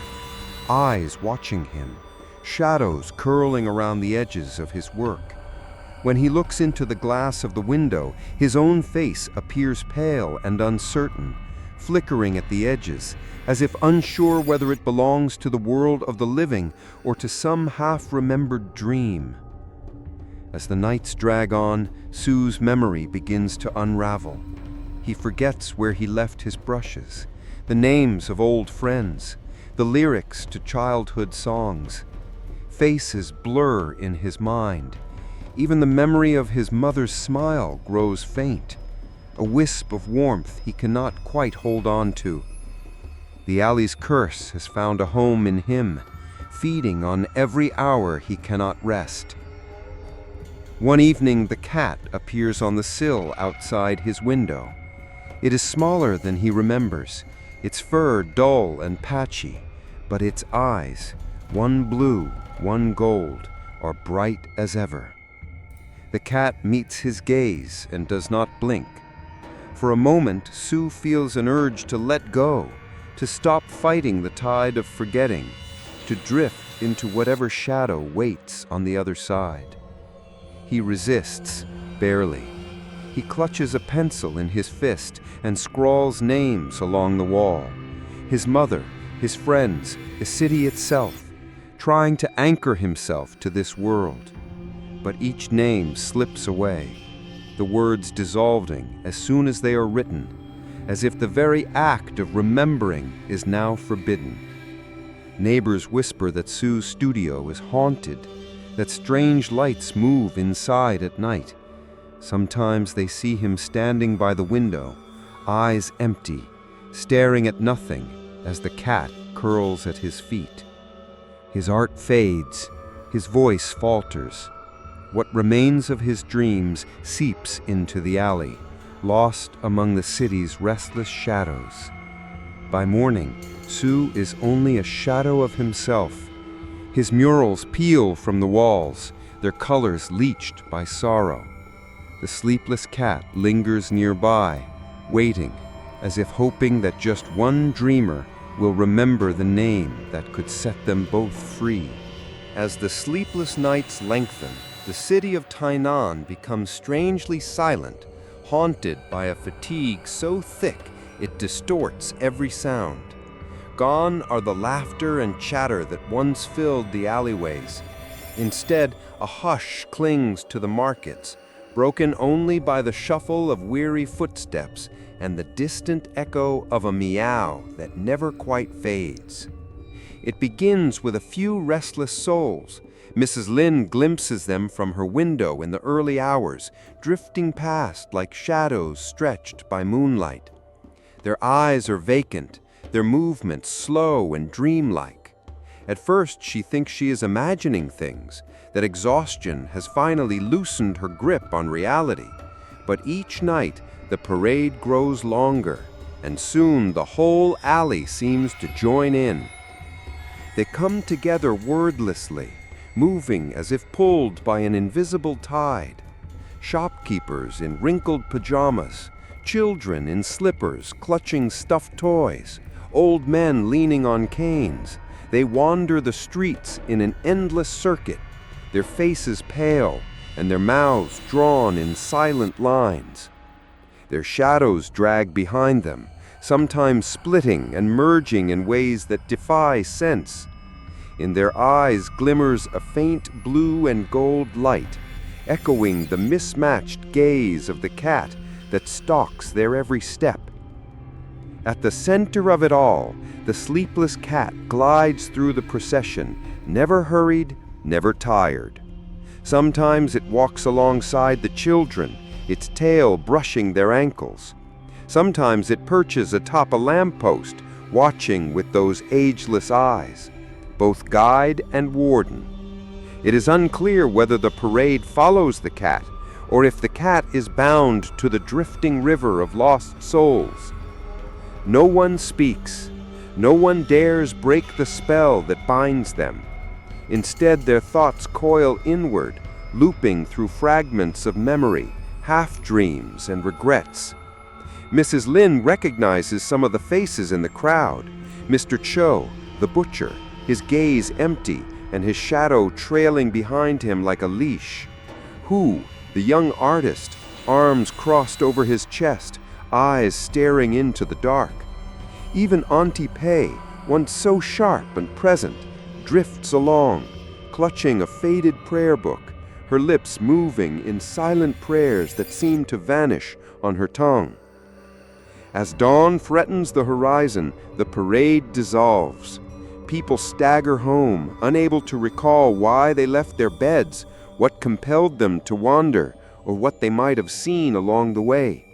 eyes watching him, shadows curling around the edges of his work. When he looks into the glass of the window, his own face appears pale and uncertain, flickering at the edges, as if unsure whether it belongs to the world of the living or to some half-remembered dream. As the nights drag on, Sue's memory begins to unravel. He forgets where he left his brushes, the names of old friends, the lyrics to childhood songs. Faces blur in his mind. Even the memory of his mother's smile grows faint, a wisp of warmth he cannot quite hold on to. The alley's curse has found a home in him, feeding on every hour he cannot rest. One evening, the cat appears on the sill outside his window. It is smaller than he remembers, its fur dull and patchy, but its eyes, one blue, one gold, are bright as ever. The cat meets his gaze and does not blink. For a moment, Sue feels an urge to let go, to stop fighting the tide of forgetting, to drift into whatever shadow waits on the other side. He resists, barely. He clutches a pencil in his fist and scrawls names along the wall. His mother, his friends, the city itself, trying to anchor himself to this world. But each name slips away, the words dissolving as soon as they are written, as if the very act of remembering is now forbidden. Neighbors whisper that Sue's studio is haunted, that strange lights move inside at night. Sometimes they see him standing by the window, eyes empty, staring at nothing as the cat curls at his feet. His art fades, his voice falters. What remains of his dreams seeps into the alley, lost among the city's restless shadows. By morning, Sue is only a shadow of himself. His murals peel from the walls, their colors leached by sorrow. The sleepless cat lingers nearby, waiting, as if hoping that just one dreamer will remember the name that could set them both free. As the sleepless nights lengthen, the city of Tainan becomes strangely silent, haunted by a fatigue so thick it distorts every sound. Gone are the laughter and chatter that once filled the alleyways. Instead, a hush clings to the markets, broken only by the shuffle of weary footsteps and the distant echo of a meow that never quite fades. It begins with a few restless souls. Mrs. Lin glimpses them from her window in the early hours, drifting past like shadows stretched by moonlight. Their eyes are vacant, their movements slow and dreamlike. At first, she thinks she is imagining things, that exhaustion has finally loosened her grip on reality. But each night, the parade grows longer, and soon the whole alley seems to join in. They come together wordlessly, moving as if pulled by an invisible tide. Shopkeepers in wrinkled pajamas, children in slippers clutching stuffed toys, old men leaning on canes. They wander the streets in an endless circuit, their faces pale and their mouths drawn in silent lines. Their shadows drag behind them, sometimes splitting and merging in ways that defy sense. In their eyes glimmers a faint blue and gold light, echoing the mismatched gaze of the cat that stalks their every step. At the center of it all, the sleepless cat glides through the procession, never hurried, never tired. Sometimes it walks alongside the children, its tail brushing their ankles. Sometimes it perches atop a lamppost, watching with those ageless eyes, both guide and warden. It is unclear whether the parade follows the cat, or if the cat is bound to the drifting river of lost souls. No one speaks. No one dares break the spell that binds them. Instead, their thoughts coil inward, looping through fragments of memory, half-dreams and regrets. Mrs. Lin recognizes some of the faces in the crowd. Mr. Cho, the butcher, his gaze empty and his shadow trailing behind him like a leash. Hu, the young artist, arms crossed over his chest, eyes staring into the dark. Even Auntie Pei, once so sharp and present, drifts along, clutching a faded prayer book, her lips moving in silent prayers that seem to vanish on her tongue. As dawn threatens the horizon, the parade dissolves. People stagger home, unable to recall why they left their beds, what compelled them to wander, or what they might have seen along the way.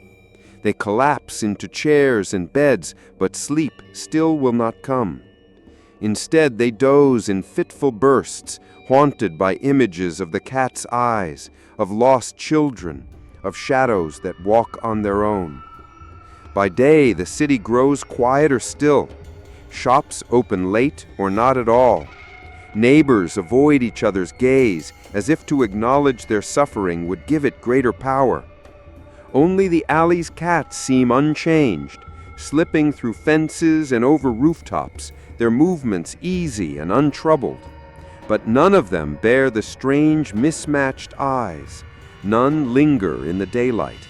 They collapse into chairs and beds, but sleep still will not come. Instead, they doze in fitful bursts, haunted by images of the cat's eyes, of lost children, of shadows that walk on their own. By day, the city grows quieter still. Shops open late or not at all. Neighbors avoid each other's gaze, as if to acknowledge their suffering would give it greater power. Only the alley's cats seem unchanged, slipping through fences and over rooftops, their movements easy and untroubled. But none of them bear the strange mismatched eyes. None linger in the daylight.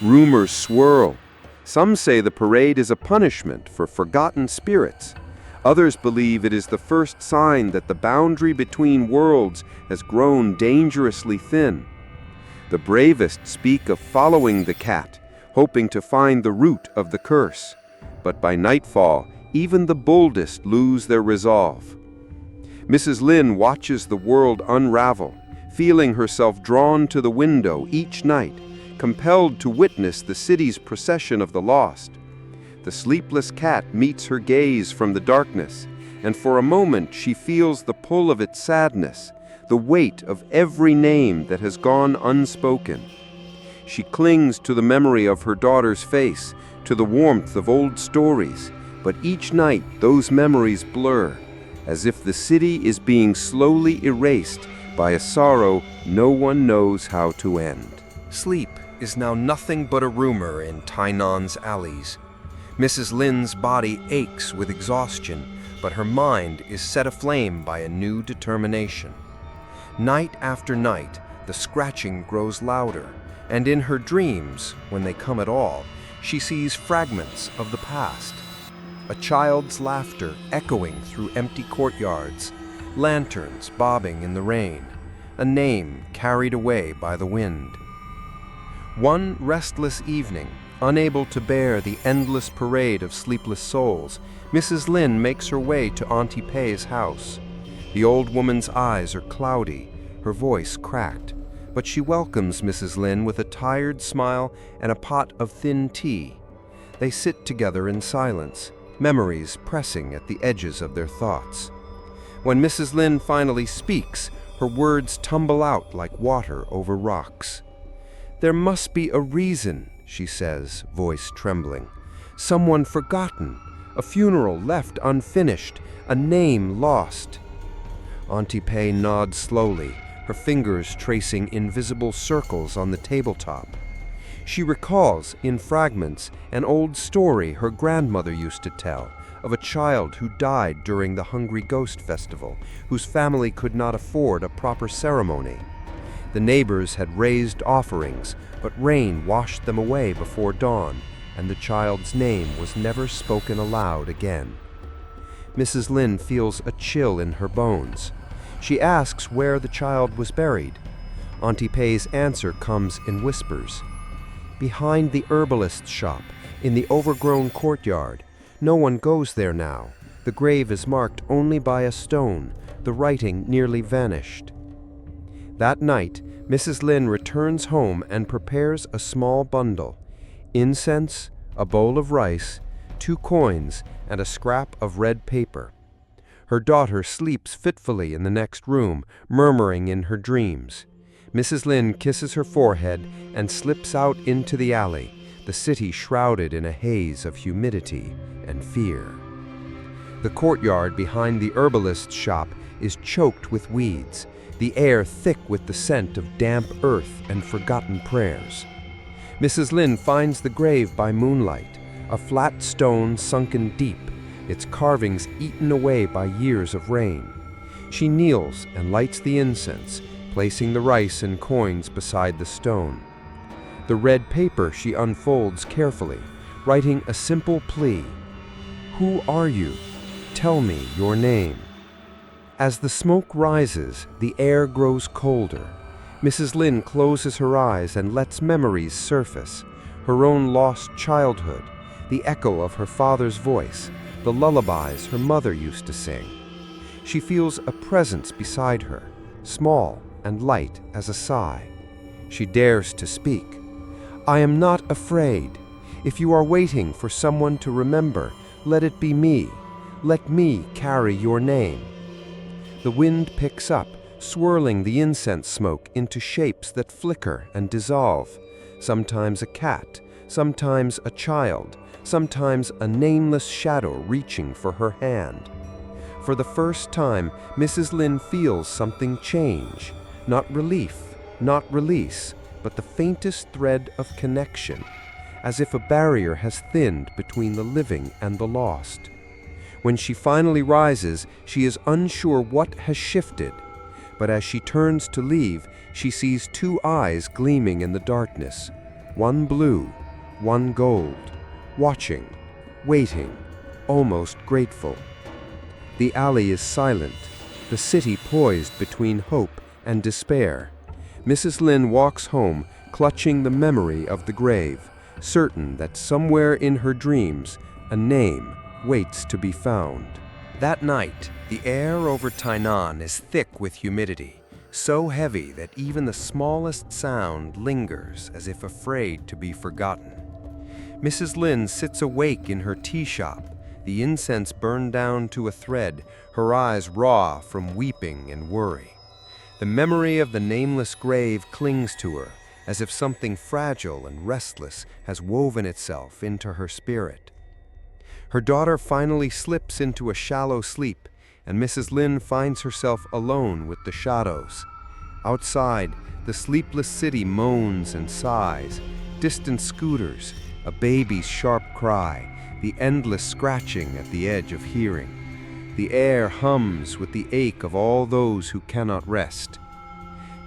Rumors swirl. Some say the parade is a punishment for forgotten spirits. Others believe it is the first sign that the boundary between worlds has grown dangerously thin. The bravest speak of following the cat, hoping to find the root of the curse. But by nightfall, even the boldest lose their resolve. Mrs. Lin watches the world unravel, feeling herself drawn to the window each night, compelled to witness the city's procession of the lost. The sleepless cat meets her gaze from the darkness, and for a moment she feels the pull of its sadness, the weight of every name that has gone unspoken. She clings to the memory of her daughter's face, to the warmth of old stories, but each night those memories blur, as if the city is being slowly erased by a sorrow no one knows how to end. Sleep is now nothing but a rumor in Tainan's alleys. Mrs. Lin's body aches with exhaustion, but her mind is set aflame by a new determination. Night after night, the scratching grows louder, and in her dreams, when they come at all, she sees fragments of the past. A child's laughter echoing through empty courtyards, lanterns bobbing in the rain, a name carried away by the wind. One restless evening, unable to bear the endless parade of sleepless souls, Mrs. Lin makes her way to Auntie Pei's house. The old woman's eyes are cloudy, her voice cracked, but she welcomes Mrs. Lin with a tired smile and a pot of thin tea. They sit together in silence, memories pressing at the edges of their thoughts. When Mrs. Lin finally speaks, her words tumble out like water over rocks. "There must be a reason," she says, voice trembling. "Someone forgotten, a funeral left unfinished, a name lost." Auntie Pei nods slowly, her fingers tracing invisible circles on the tabletop. She recalls, in fragments, an old story her grandmother used to tell of a child who died during the Hungry Ghost Festival, whose family could not afford a proper ceremony. The neighbors had raised offerings, but rain washed them away before dawn, and the child's name was never spoken aloud again. Mrs. Lin feels a chill in her bones. She asks where the child was buried. Auntie Pei's answer comes in whispers. "Behind the herbalist's shop, in the overgrown courtyard. No one goes there now. The grave is marked only by a stone, the writing nearly vanished." That night, Mrs. Lin returns home and prepares a small bundle: incense, a bowl of rice, 2 coins, and a scrap of red paper. Her daughter sleeps fitfully in the next room, murmuring in her dreams. Mrs. Lin kisses her forehead and slips out into the alley, the city shrouded in a haze of humidity and fear. The courtyard behind the herbalist's shop is choked with weeds, the air thick with the scent of damp earth and forgotten prayers. Mrs. Lin finds the grave by moonlight, a flat stone sunken deep, its carvings eaten away by years of rain. She kneels and lights the incense, placing the rice and coins beside the stone. The red paper she unfolds carefully, writing a simple plea: "Who are you? Tell me your name." As the smoke rises, the air grows colder. Mrs. Lin closes her eyes and lets memories surface: her own lost childhood, the echo of her father's voice, the lullabies her mother used to sing. She feels a presence beside her, small and light as a sigh. She dares to speak. "I am not afraid. If you are waiting for someone to remember, let it be me. Let me carry your name." The wind picks up, swirling the incense smoke into shapes that flicker and dissolve. Sometimes a cat, sometimes a child, sometimes a nameless shadow reaching for her hand. For the first time, Mrs. Lin feels something change. Not relief, not release, but the faintest thread of connection, as if a barrier has thinned between the living and the lost. When she finally rises, she is unsure what has shifted, but as she turns to leave, she sees 2 eyes gleaming in the darkness, one blue, one gold, watching, waiting, almost grateful. The alley is silent, the city poised between hope and despair. Mrs. Lin walks home, clutching the memory of the grave, certain that somewhere in her dreams, a name waits to be found. That night, the air over Tainan is thick with humidity, so heavy that even the smallest sound lingers as if afraid to be forgotten. Mrs. Lin sits awake in her tea shop, the incense burned down to a thread, her eyes raw from weeping and worry. The memory of the nameless grave clings to her, as if something fragile and restless has woven itself into her spirit. Her daughter finally slips into a shallow sleep, and Mrs. Lin finds herself alone with the shadows. Outside, the sleepless city moans and sighs, distant scooters, a baby's sharp cry, the endless scratching at the edge of hearing. The air hums with the ache of all those who cannot rest.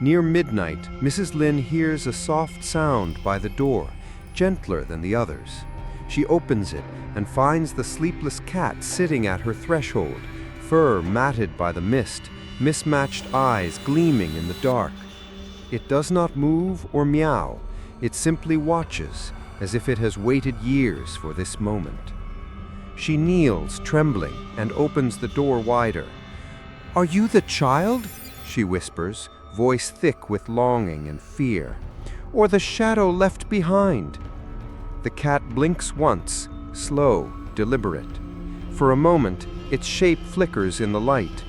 Near midnight, Mrs. Lin hears a soft sound by the door, gentler than the others. She opens it and finds the sleepless cat sitting at her threshold, fur matted by the mist, mismatched eyes gleaming in the dark. It does not move or meow. It simply watches, as if it has waited years for this moment. She kneels, trembling, and opens the door wider. "Are you the child?" she whispers, voice thick with longing and fear. "Or the shadow left behind?" The cat blinks once, slow, deliberate. For a moment, its shape flickers in the light.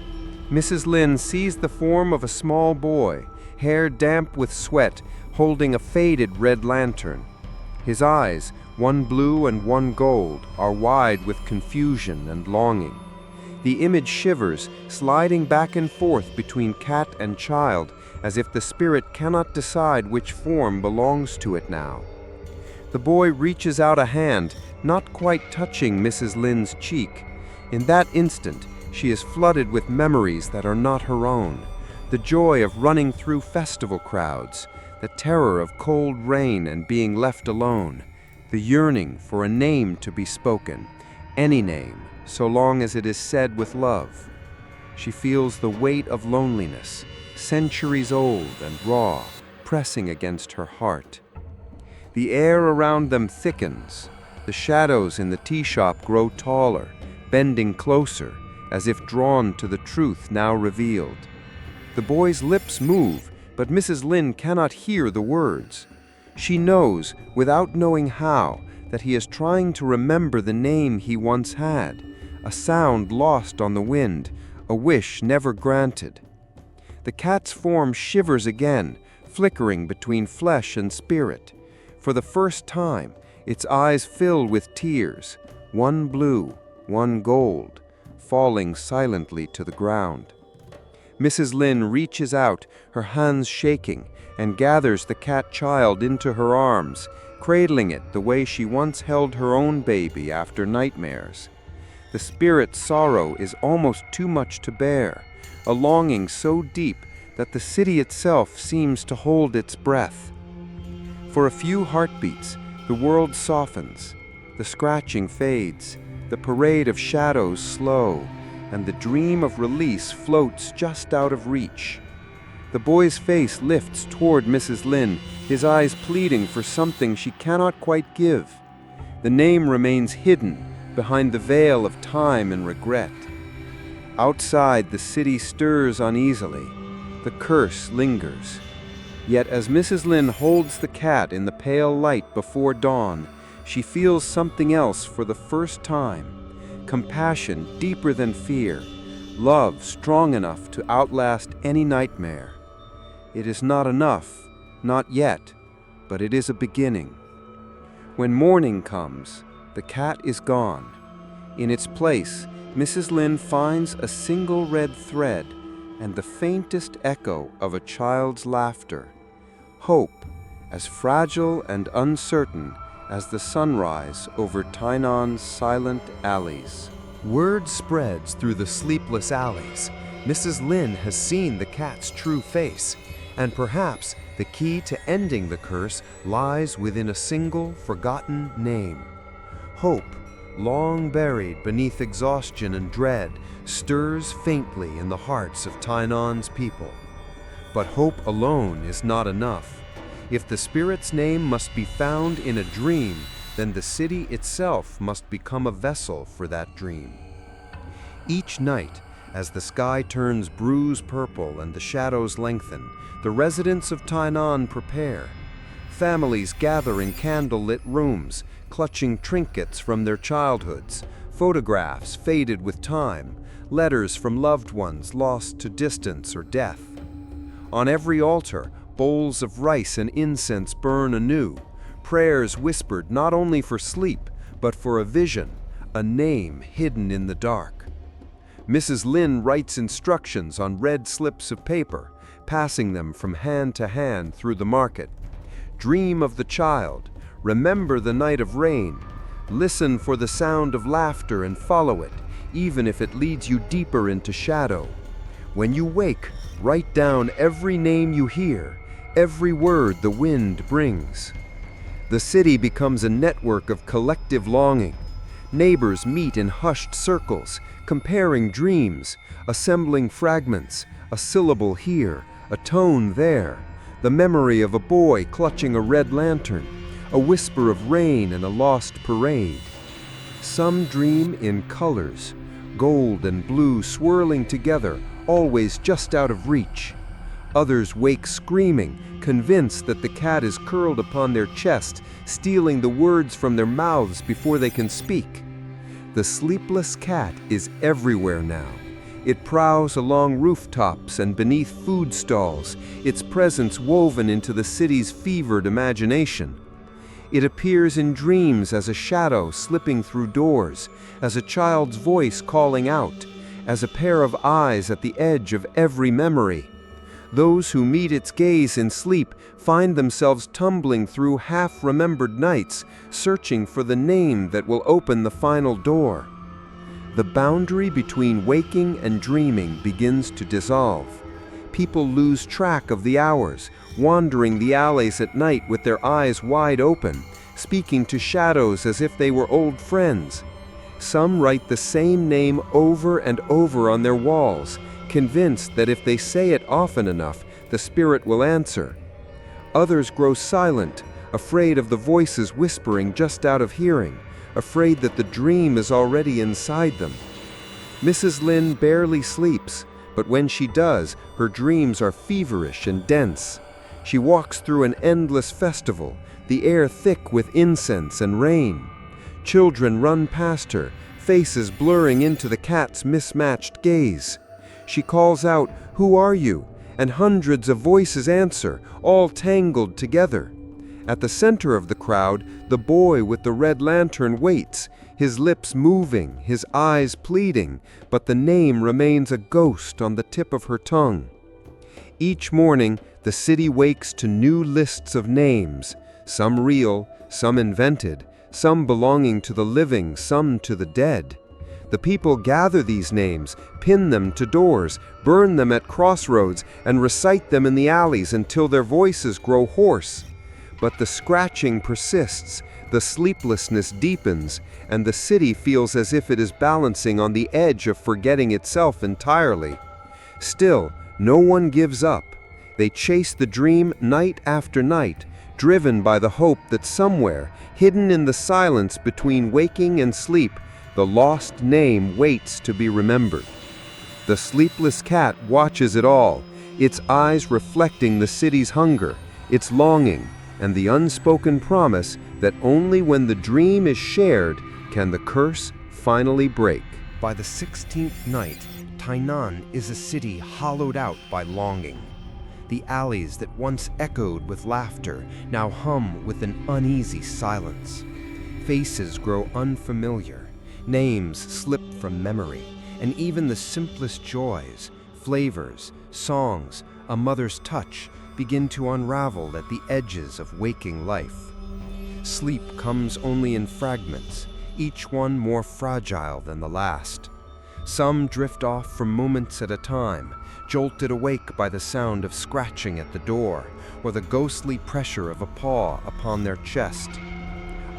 Mrs. Lin sees the form of a small boy, hair damp with sweat, holding a faded red lantern. His eyes, one blue and one gold, are wide with confusion and longing. The image shivers, sliding back and forth between cat and child, as if the spirit cannot decide which form belongs to it now. The boy reaches out a hand, not quite touching Mrs. Lin's cheek. In that instant, she is flooded with memories that are not her own. The joy of running through festival crowds, the terror of cold rain and being left alone, the yearning for a name to be spoken, any name, so long as it is said with love. She feels the weight of loneliness, centuries old and raw, pressing against her heart. The air around them thickens. The shadows in the tea shop grow taller, bending closer, as if drawn to the truth now revealed. The boy's lips move, but Mrs. Lin cannot hear the words. She knows, without knowing how, that he is trying to remember the name he once had, a sound lost on the wind, a wish never granted. The cat's form shivers again, flickering between flesh and spirit. For the first time, its eyes fill with tears, one blue, one gold, falling silently to the ground. Mrs. Lin reaches out, her hands shaking, and gathers the cat child into her arms, cradling it the way she once held her own baby after nightmares. The spirit's sorrow is almost too much to bear, a longing so deep that the city itself seems to hold its breath. For a few heartbeats, the world softens, the scratching fades, the parade of shadows slow, and the dream of release floats just out of reach. The boy's face lifts toward Mrs. Lin, his eyes pleading for something she cannot quite give. The name remains hidden behind the veil of time and regret. Outside, the city stirs uneasily. The curse lingers. Yet as Mrs. Lin holds the cat in the pale light before dawn, she feels something else for the first time. Compassion deeper than fear, love strong enough to outlast any nightmare. It is not enough, not yet, but it is a beginning. When morning comes, the cat is gone. In its place, Mrs. Lin finds a single red thread and the faintest echo of a child's laughter. Hope, as fragile and uncertain as the sunrise over Tainan's silent alleys. Word spreads through the sleepless alleys. Mrs. Lin has seen the cat's true face, and perhaps the key to ending the curse lies within a single forgotten name. Hope, long buried beneath exhaustion and dread, stirs faintly in the hearts of Tainan's people. But hope alone is not enough. If the spirit's name must be found in a dream, then the city itself must become a vessel for that dream. Each night, as the sky turns bruise purple and the shadows lengthen, the residents of Tainan prepare. Families gather in candle-lit rooms, clutching trinkets from their childhoods, photographs faded with time, letters from loved ones lost to distance or death. On every altar, bowls of rice and incense burn anew, prayers whispered not only for sleep, but for a vision, a name hidden in the dark. Mrs. Lin writes instructions on red slips of paper, passing them from hand to hand through the market. Dream of the child, remember the night of rain, listen for the sound of laughter and follow it, even if it leads you deeper into shadow. When you wake, write down every name you hear, every word the wind brings. The city becomes a network of collective longing. Neighbors meet in hushed circles, comparing dreams, assembling fragments, a syllable here, a tone there, the memory of a boy clutching a red lantern, a whisper of rain and a lost parade. Some dream in colors, gold and blue swirling together, always just out of reach. Others wake screaming, convinced that the cat is curled upon their chest, stealing the words from their mouths before they can speak. The sleepless cat is everywhere now. It prowls along rooftops and beneath food stalls, its presence woven into the city's fevered imagination. It appears in dreams as a shadow slipping through doors, as a child's voice calling out, as a pair of eyes at the edge of every memory. Those who meet its gaze in sleep find themselves tumbling through half-remembered nights, searching for the name that will open the final door. The boundary between waking and dreaming begins to dissolve. People lose track of the hours, wandering the alleys at night with their eyes wide open, speaking to shadows as if they were old friends. Some write the same name over and over on their walls, convinced that if they say it often enough, the spirit will answer. Others grow silent, afraid of the voices whispering just out of hearing, afraid that the dream is already inside them. Mrs. Lin barely sleeps, But when she does, her dreams are feverish and dense. She walks through an endless festival, the air thick with incense and rain. Children run past her, faces blurring into the cat's mismatched gaze. She calls out, "Who are you?" and hundreds of voices answer, all tangled together. At the center of the crowd, the boy with the red lantern waits, his lips moving, his eyes pleading, but the name remains a ghost on the tip of her tongue. Each morning, the city wakes to new lists of names, some real, some invented, some belonging to the living, some to the dead. The people gather these names, pin them to doors, burn them at crossroads, and recite them in the alleys until their voices grow hoarse. But the scratching persists, the sleeplessness deepens, and the city feels as if it is balancing on the edge of forgetting itself entirely. Still, no one gives up. They chase the dream night after night, driven by the hope that somewhere, hidden in the silence between waking and sleep, the lost name waits to be remembered. The sleepless cat watches it all, its eyes reflecting the city's hunger, its longing, and the unspoken promise that only when the dream is shared can the curse finally break. By the 16th night, Tainan is a city hollowed out by longing. The alleys that once echoed with laughter now hum with an uneasy silence. Faces grow unfamiliar, names slip from memory, and even the simplest joys, flavors, songs, a mother's touch begin to unravel at the edges of waking life. Sleep comes only in fragments, each one more fragile than the last. Some drift off for moments at a time, jolted awake by the sound of scratching at the door or the ghostly pressure of a paw upon their chest.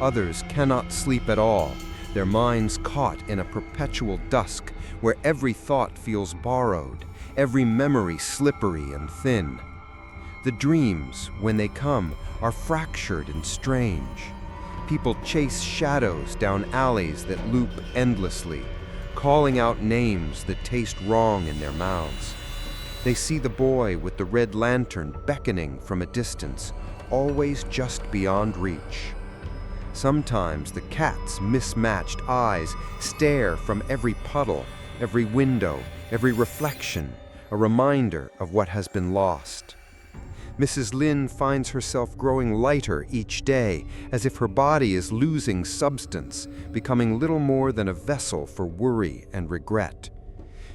Others cannot sleep at all, their minds caught in a perpetual dusk where every thought feels borrowed, every memory slippery and thin. The dreams, when they come, are fractured and strange. People chase shadows down alleys that loop endlessly, calling out names that taste wrong in their mouths. They see the boy with the red lantern beckoning from a distance, always just beyond reach. Sometimes the cat's mismatched eyes stare from every puddle, every window, every reflection, a reminder of what has been lost. Mrs. Lin finds herself growing lighter each day, as if her body is losing substance, becoming little more than a vessel for worry and regret.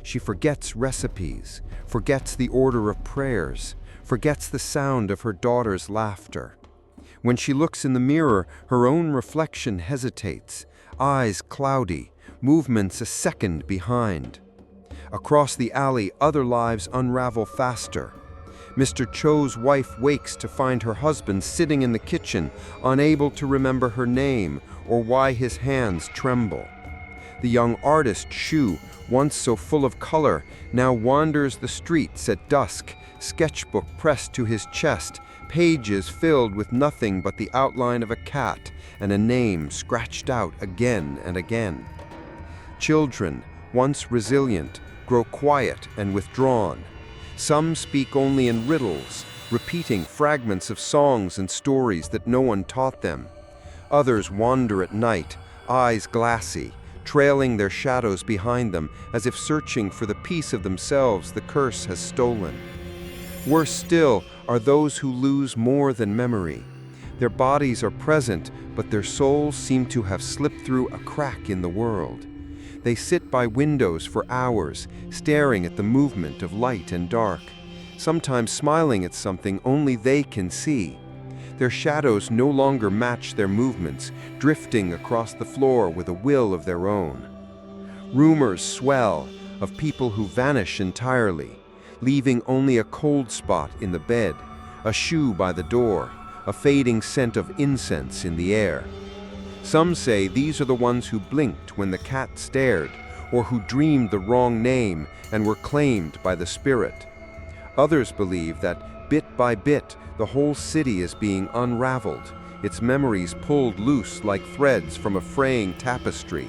She forgets recipes, forgets the order of prayers, forgets the sound of her daughter's laughter. When she looks in the mirror, her own reflection hesitates, eyes cloudy, movements a second behind. Across the alley, other lives unravel faster. Mr. Cho's wife wakes to find her husband sitting in the kitchen, unable to remember her name or why his hands tremble. The young artist Shu, once so full of color, now wanders the streets at dusk, sketchbook pressed to his chest, pages filled with nothing but the outline of a cat and a name scratched out again and again. Children, once resilient, grow quiet and withdrawn. Some speak only in riddles, repeating fragments of songs and stories that no one taught them. Others wander at night, eyes glassy, trailing their shadows behind them as if searching for the piece of themselves the curse has stolen. Worse still are those who lose more than memory. Their bodies are present, but their souls seem to have slipped through a crack in the world. They sit by windows for hours, staring at the movement of light and dark, sometimes smiling at something only they can see. Their shadows no longer match their movements, drifting across the floor with a will of their own. Rumors swell of people who vanish entirely, leaving only a cold spot in the bed, a shoe by the door, a fading scent of incense in the air. Some say these are the ones who blinked when the cat stared, or who dreamed the wrong name and were claimed by the spirit. Others believe that, bit by bit, the whole city is being unraveled, its memories pulled loose like threads from a fraying tapestry.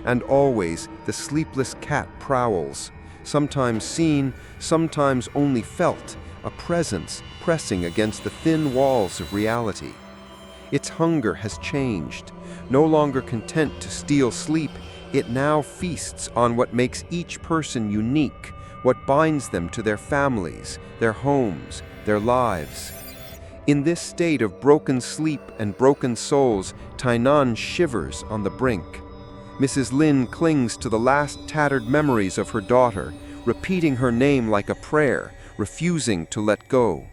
And always the sleepless cat prowls, sometimes seen, sometimes only felt, a presence pressing against the thin walls of reality. Its hunger has changed. No longer content to steal sleep, it now feasts on what makes each person unique, what binds them to their families, their homes, their lives. In this state of broken sleep and broken souls, Tainan shivers on the brink. Mrs. Lin clings to the last tattered memories of her daughter, repeating her name like a prayer, refusing to let go.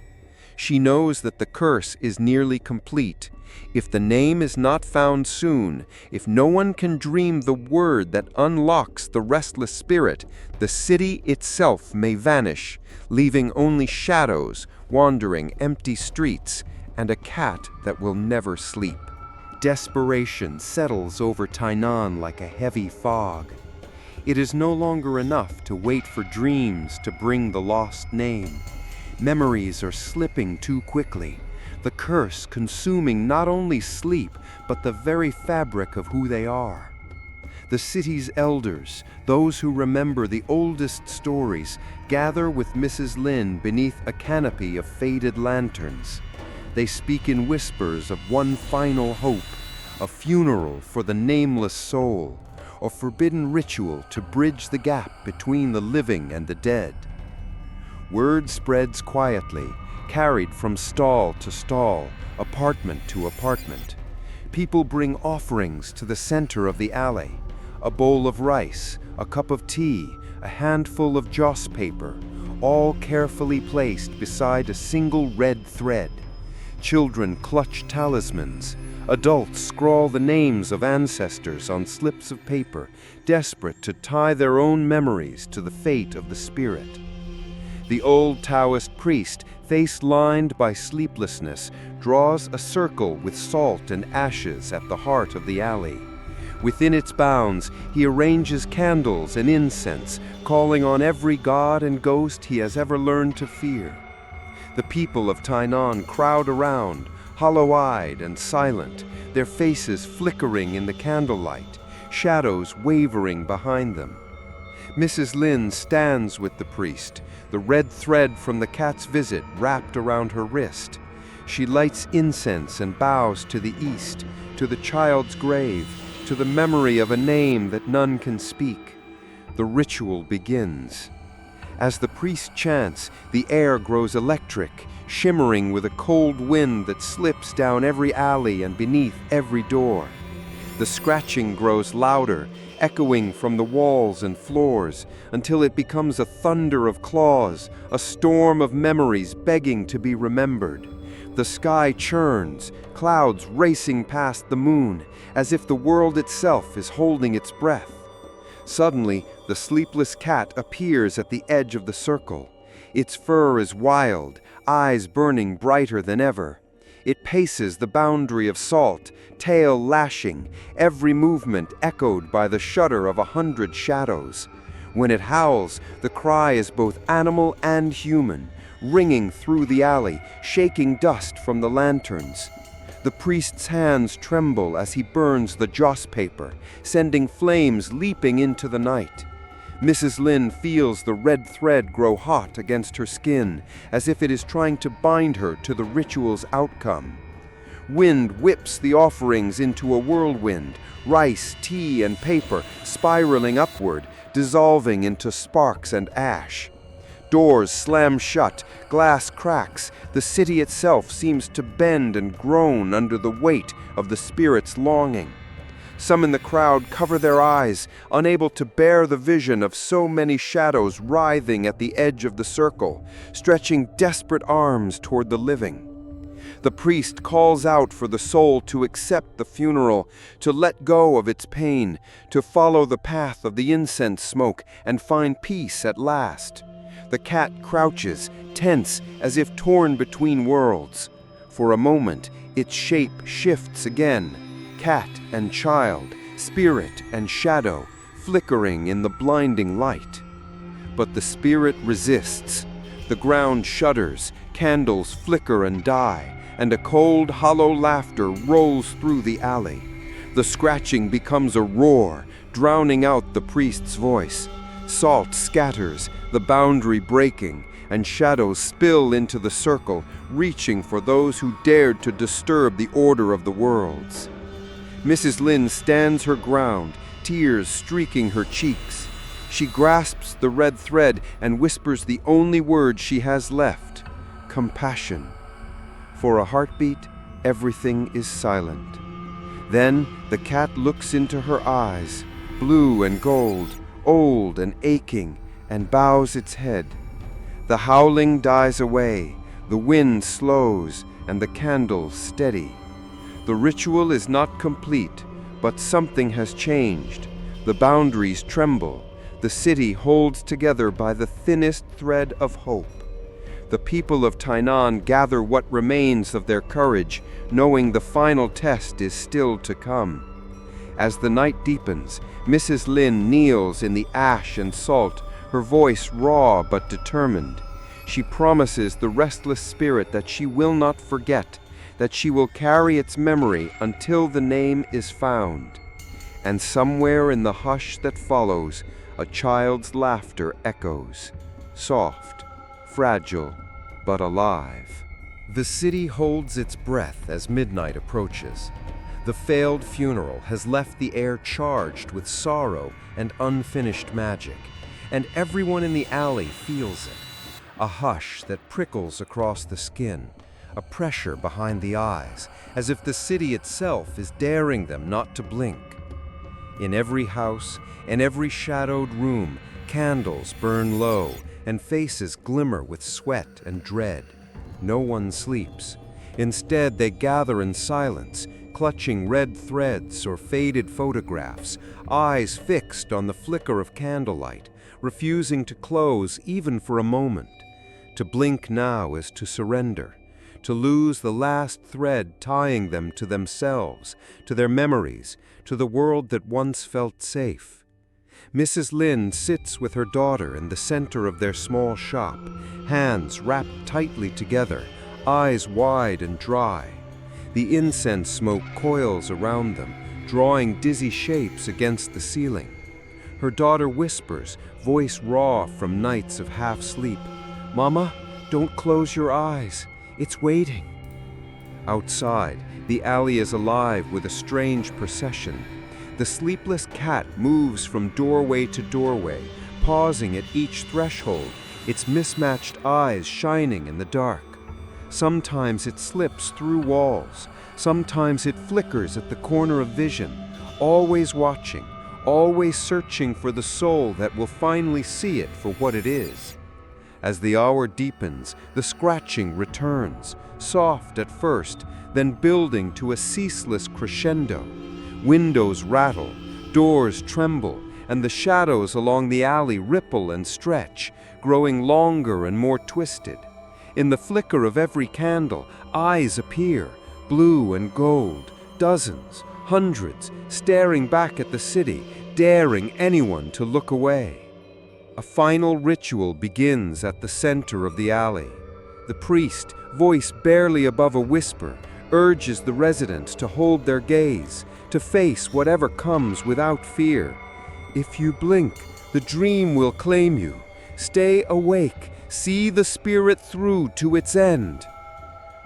She knows that the curse is nearly complete. If the name is not found soon, if no one can dream the word that unlocks the restless spirit, the city itself may vanish, leaving only shadows, wandering empty streets, and a cat that will never sleep. Desperation settles over Tainan like a heavy fog. It is no longer enough to wait for dreams to bring the lost name. Memories are slipping too quickly, the curse consuming not only sleep, but the very fabric of who they are. The city's elders, those who remember the oldest stories, gather with Mrs. Lin beneath a canopy of faded lanterns. They speak in whispers of one final hope, a funeral for the nameless soul, a forbidden ritual to bridge the gap between the living and the dead. Word spreads quietly, carried from stall to stall, apartment to apartment. People bring offerings to the center of the alley, a bowl of rice, a cup of tea, a handful of joss paper, all carefully placed beside a single red thread. Children clutch talismans. Adults scrawl the names of ancestors on slips of paper, desperate to tie their own memories to the fate of the spirit. The old Taoist priest, face lined by sleeplessness, draws a circle with salt and ashes at the heart of the alley. Within its bounds, he arranges candles and incense, calling on every god and ghost he has ever learned to fear. The people of Tainan crowd around, hollow-eyed and silent, their faces flickering in the candlelight, shadows wavering behind them. Mrs. Lin stands with the priest, the red thread from the cat's visit wrapped around her wrist. She lights incense and bows to the east, to the child's grave, to the memory of a name that none can speak. The ritual begins. As the priest chants, the air grows electric, shimmering with a cold wind that slips down every alley and beneath every door. The scratching grows louder, echoing from the walls and floors, until it becomes a thunder of claws, a storm of memories begging to be remembered. The sky churns, clouds racing past the moon, as if the world itself is holding its breath. Suddenly, the sleepless cat appears at the edge of the circle. Its fur is wild, eyes burning brighter than ever. It paces the boundary of salt, tail lashing, every movement echoed by the shudder of 100 shadows. When it howls, the cry is both animal and human, ringing through the alley, shaking dust from the lanterns. The priest's hands tremble as he burns the joss paper, sending flames leaping into the night. Mrs. Lin feels the red thread grow hot against her skin, as if it is trying to bind her to the ritual's outcome. Wind whips the offerings into a whirlwind, rice, tea, and paper spiraling upward, dissolving into sparks and ash. Doors slam shut, glass cracks, the city itself seems to bend and groan under the weight of the spirit's longing. Some in the crowd cover their eyes, unable to bear the vision of so many shadows writhing at the edge of the circle, stretching desperate arms toward the living. The priest calls out for the soul to accept the funeral, to let go of its pain, to follow the path of the incense smoke and find peace at last. The cat crouches, tense as if torn between worlds. For a moment, its shape shifts again. Cat and child, spirit and shadow, flickering in the blinding light. But the spirit resists. The ground shudders, candles flicker and die, and a cold, hollow laughter rolls through the alley. The scratching becomes a roar, drowning out the priest's voice. Salt scatters, the boundary breaking, and shadows spill into the circle, reaching for those who dared to disturb the order of the worlds. Mrs. Lin stands her ground, tears streaking her cheeks. She grasps the red thread and whispers the only word she has left: compassion. For a heartbeat, everything is silent. Then the cat looks into her eyes, blue and gold, old and aching, and bows its head. The howling dies away, the wind slows, and the candles steady. The ritual is not complete, but something has changed. The boundaries tremble. The city holds together by the thinnest thread of hope. The people of Tainan gather what remains of their courage, knowing the final test is still to come. As the night deepens, Mrs. Lin kneels in the ash and salt, her voice raw but determined. She promises the restless spirit that she will not forget, that she will carry its memory until the name is found. And somewhere in the hush that follows, a child's laughter echoes, soft, fragile, but alive. The city holds its breath as midnight approaches. The failed funeral has left the air charged with sorrow and unfinished magic, and everyone in the alley feels it. A hush that prickles across the skin, a pressure behind the eyes, as if the city itself is daring them not to blink. In every house, in every shadowed room, candles burn low, and faces glimmer with sweat and dread. No one sleeps. Instead, they gather in silence, clutching red threads or faded photographs, eyes fixed on the flicker of candlelight, refusing to close even for a moment. To blink now is to surrender, to lose the last thread tying them to themselves, to their memories, to the world that once felt safe. Mrs. Lin sits with her daughter in the center of their small shop, hands wrapped tightly together, eyes wide and dry. The incense smoke coils around them, drawing dizzy shapes against the ceiling. Her daughter whispers, voice raw from nights of half-sleep, "Mama, don't close your eyes. It's waiting." Outside, the alley is alive with a strange procession. The sleepless cat moves from doorway to doorway, pausing at each threshold, its mismatched eyes shining in the dark. Sometimes it slips through walls, sometimes it flickers at the corner of vision, always watching, always searching for the soul that will finally see it for what it is. As the hour deepens, the scratching returns, soft at first, then building to a ceaseless crescendo. Windows rattle, doors tremble, and the shadows along the alley ripple and stretch, growing longer and more twisted. In the flicker of every candle, eyes appear, blue and gold, dozens, hundreds, staring back at the city, daring anyone to look away. A final ritual begins at the center of the alley. The priest, voice barely above a whisper, urges the residents to hold their gaze, to face whatever comes without fear. If you blink, the dream will claim you. Stay awake, see the spirit through to its end.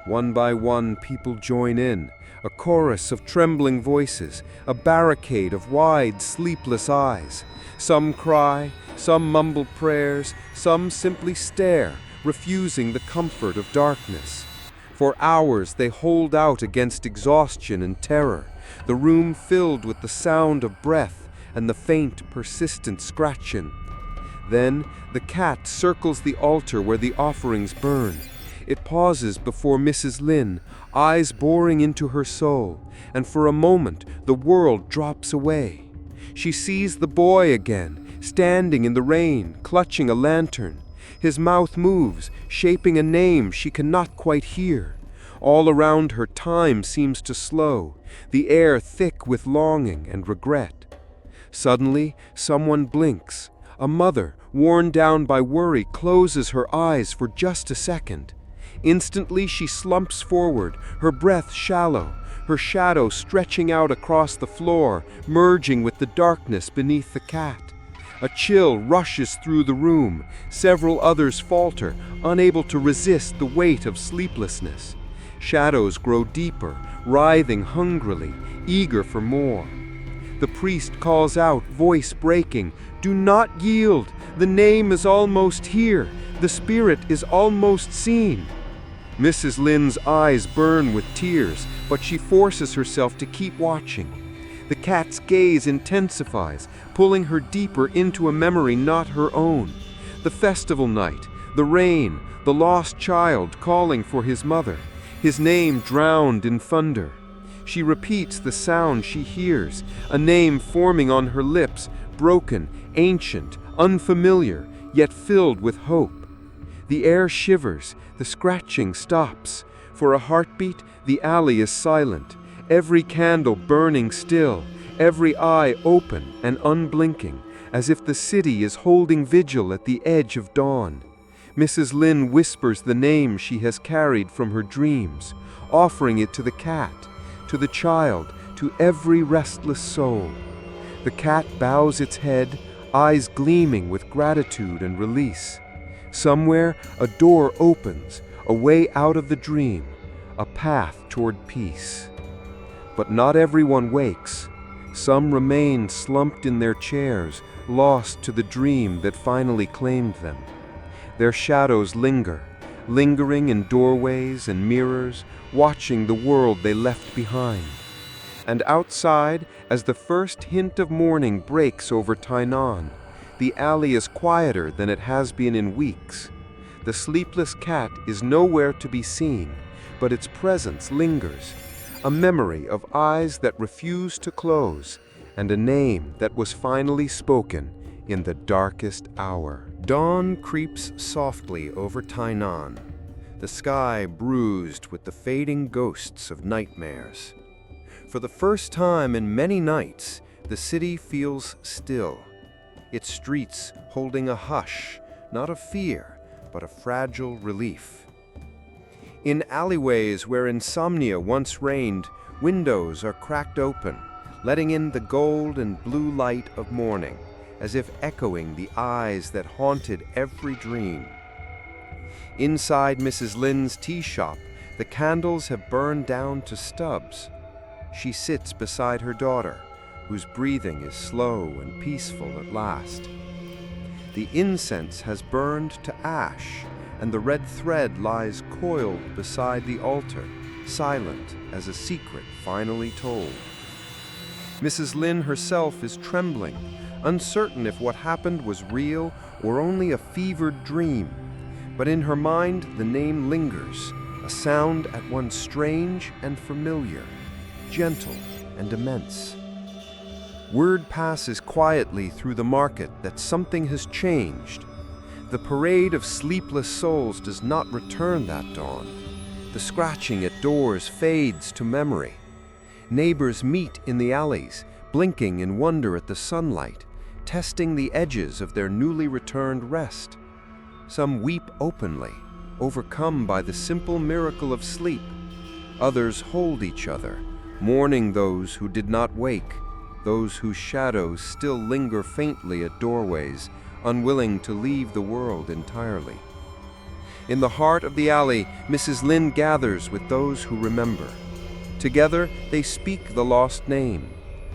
One by one, people join in, a chorus of trembling voices, a barricade of wide, sleepless eyes. Some cry, some mumble prayers, some simply stare, refusing the comfort of darkness. For hours they hold out against exhaustion and terror, the room filled with the sound of breath and the faint, persistent scratching. Then the cat circles the altar where the offerings burn. It pauses before Mrs. Lin, eyes boring into her soul, and for a moment the world drops away. She sees the boy again, standing in the rain, clutching a lantern. His mouth moves, shaping a name she cannot quite hear. All around her time seems to slow, the air thick with longing and regret. Suddenly, someone blinks. A mother, worn down by worry, closes her eyes for just a second. Instantly, she slumps forward, her breath shallow, her shadow stretching out across the floor, merging with the darkness beneath the cat. A chill rushes through the room. Several others falter, unable to resist the weight of sleeplessness. Shadows grow deeper, writhing hungrily, eager for more. The priest calls out, voice breaking, "Do not yield! The name is almost here! The spirit is almost seen!" Mrs. Lin's eyes burn with tears, but she forces herself to keep watching. The cat's gaze intensifies, pulling her deeper into a memory not her own. The festival night, the rain, the lost child calling for his mother, his name drowned in thunder. She repeats the sound she hears, a name forming on her lips, broken, ancient, unfamiliar, yet filled with hope. The air shivers, the scratching stops. For a heartbeat, the alley is silent, every candle burning still, every eye open and unblinking, as if the city is holding vigil at the edge of dawn. Mrs. Lin whispers the name she has carried from her dreams, offering it to the cat, to the child, to every restless soul. The cat bows its head, eyes gleaming with gratitude and release. Somewhere, a door opens, a way out of the dream, a path toward peace. But not everyone wakes. Some remain slumped in their chairs, lost to the dream that finally claimed them. Their shadows linger, lingering in doorways and mirrors, watching the world they left behind. And outside, as the first hint of morning breaks over Tainan, the alley is quieter than it has been in weeks. The sleepless cat is nowhere to be seen, but its presence lingers, a memory of eyes that refuse to close, and a name that was finally spoken in the darkest hour. Dawn creeps softly over Tainan, the sky bruised with the fading ghosts of nightmares. For the first time in many nights, the city feels still, its streets holding a hush, not of fear, but a fragile relief. In alleyways where insomnia once reigned, windows are cracked open, letting in the gold and blue light of morning, as if echoing the eyes that haunted every dream. Inside Mrs. Lin's tea shop, the candles have burned down to stubs. She sits beside her daughter, whose breathing is slow and peaceful at last. The incense has burned to ash, and the red thread lies coiled beside the altar, silent as a secret finally told. Mrs. Lin herself is trembling, uncertain if what happened was real or only a fevered dream. But in her mind, the name lingers, a sound at once strange and familiar, gentle and immense. Word passes quietly through the market that something has changed. The parade of sleepless souls does not return that dawn. The scratching at doors fades to memory. Neighbors meet in the alleys, blinking in wonder at the sunlight, testing the edges of their newly returned rest. Some weep openly, overcome by the simple miracle of sleep. Others hold each other, mourning those who did not wake, those whose shadows still linger faintly at doorways, unwilling to leave the world entirely. In the heart of the alley, Mrs. Lin gathers with those who remember. Together, they speak the lost name,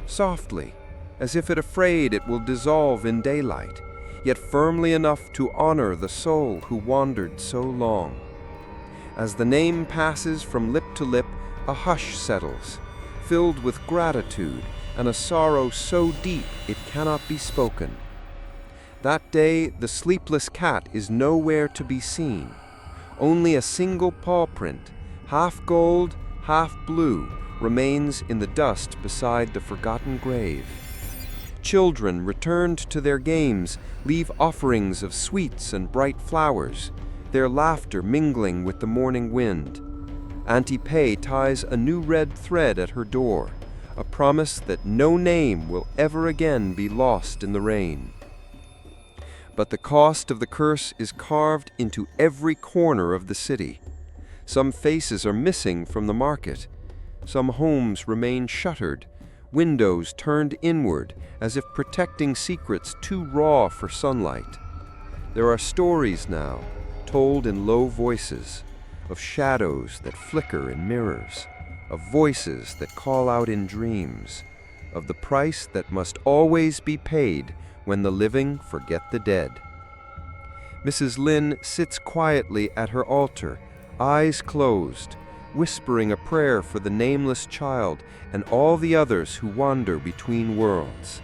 softly, as if afraid it will dissolve in daylight, yet firmly enough to honor the soul who wandered so long. As the name passes from lip to lip, a hush settles, filled with gratitude and a sorrow so deep it cannot be spoken. That day, the sleepless cat is nowhere to be seen. Only a single paw print, half gold, half blue, remains in the dust beside the forgotten grave. Children returned to their games leave offerings of sweets and bright flowers, their laughter mingling with the morning wind. Auntie Pei ties a new red thread at her door, a promise that no name will ever again be lost in the rain. But the cost of the curse is carved into every corner of the city. Some faces are missing from the market. Some homes remain shuttered, windows turned inward as if protecting secrets too raw for sunlight. There are stories now, told in low voices, of shadows that flicker in mirrors, of voices that call out in dreams, of the price that must always be paid when the living forget the dead. Mrs. Lin sits quietly at her altar, eyes closed, whispering a prayer for the nameless child and all the others who wander between worlds.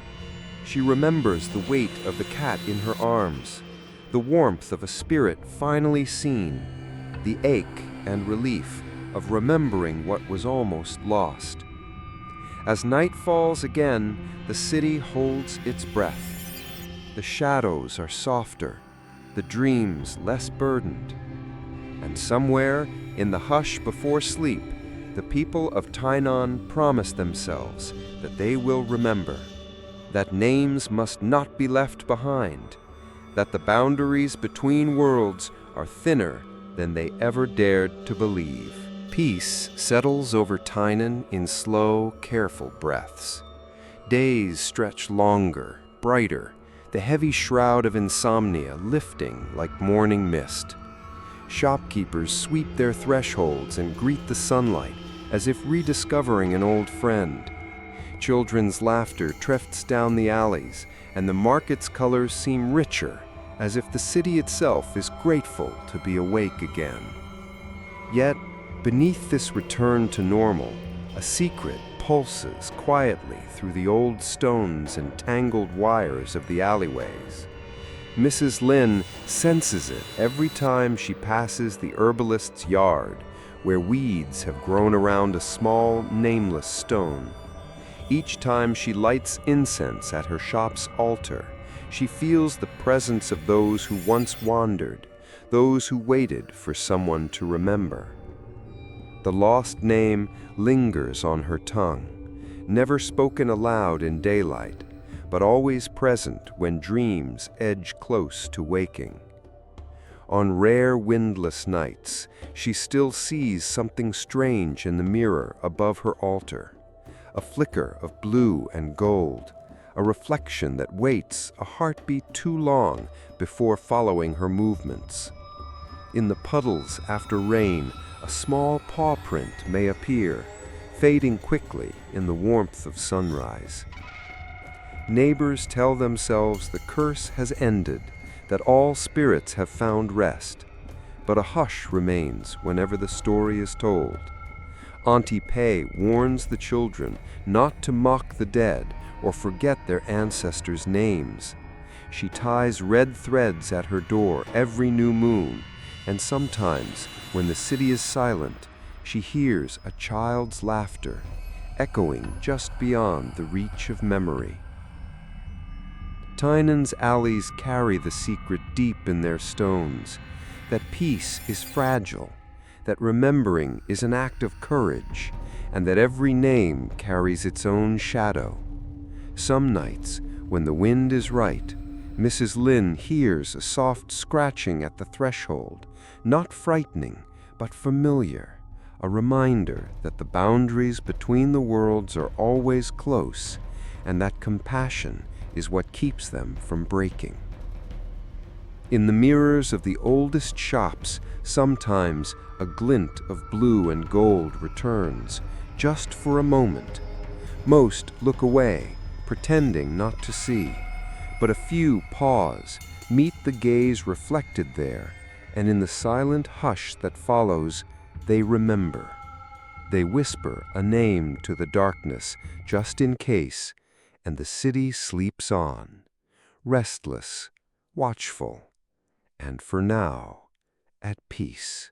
She remembers the weight of the cat in her arms, the warmth of a spirit finally seen, the ache and relief of remembering what was almost lost. As night falls again, the city holds its breath. The shadows are softer, the dreams less burdened. And somewhere, in the hush before sleep, the people of Tainan promise themselves that they will remember, that names must not be left behind, that the boundaries between worlds are thinner than they ever dared to believe. Peace settles over Tainan in slow, careful breaths. Days stretch longer, brighter, the heavy shroud of insomnia lifting like morning mist. Shopkeepers sweep their thresholds and greet the sunlight as if rediscovering an old friend. Children's laughter drifts down the alleys, and the market's colors seem richer, as if the city itself is grateful to be awake again. Yet, beneath this return to normal, a secret pulses quietly through the old stones and tangled wires of the alleyways. Mrs. Lin senses it every time she passes the herbalist's yard, where weeds have grown around a small, nameless stone. Each time she lights incense at her shop's altar, she feels the presence of those who once wandered, those who waited for someone to remember. The lost name lingers on her tongue, never spoken aloud in daylight, but always present when dreams edge close to waking. On rare windless nights, she still sees something strange in the mirror above her altar, a flicker of blue and gold, a reflection that waits a heartbeat too long before following her movements. In the puddles after rain, a small paw print may appear, fading quickly in the warmth of sunrise. Neighbors tell themselves the curse has ended, that all spirits have found rest, but a hush remains whenever the story is told. Auntie Pei warns the children not to mock the dead or forget their ancestors' names. She ties red threads at her door every new moon, and sometimes, when the city is silent, she hears a child's laughter, echoing just beyond the reach of memory. Tainan's alleys carry the secret deep in their stones, that peace is fragile, that remembering is an act of courage, and that every name carries its own shadow. Some nights, when the wind is right, Mrs. Lin hears a soft scratching at the threshold, not frightening, but familiar, a reminder that the boundaries between the worlds are always close, and that compassion is what keeps them from breaking. In the mirrors of the oldest shops, sometimes a glint of blue and gold returns, just for a moment. Most look away, pretending not to see, but a few pause, meet the gaze reflected there, and in the silent hush that follows, they remember. They whisper a name to the darkness, just in case, and the city sleeps on, restless, watchful, and for now, at peace.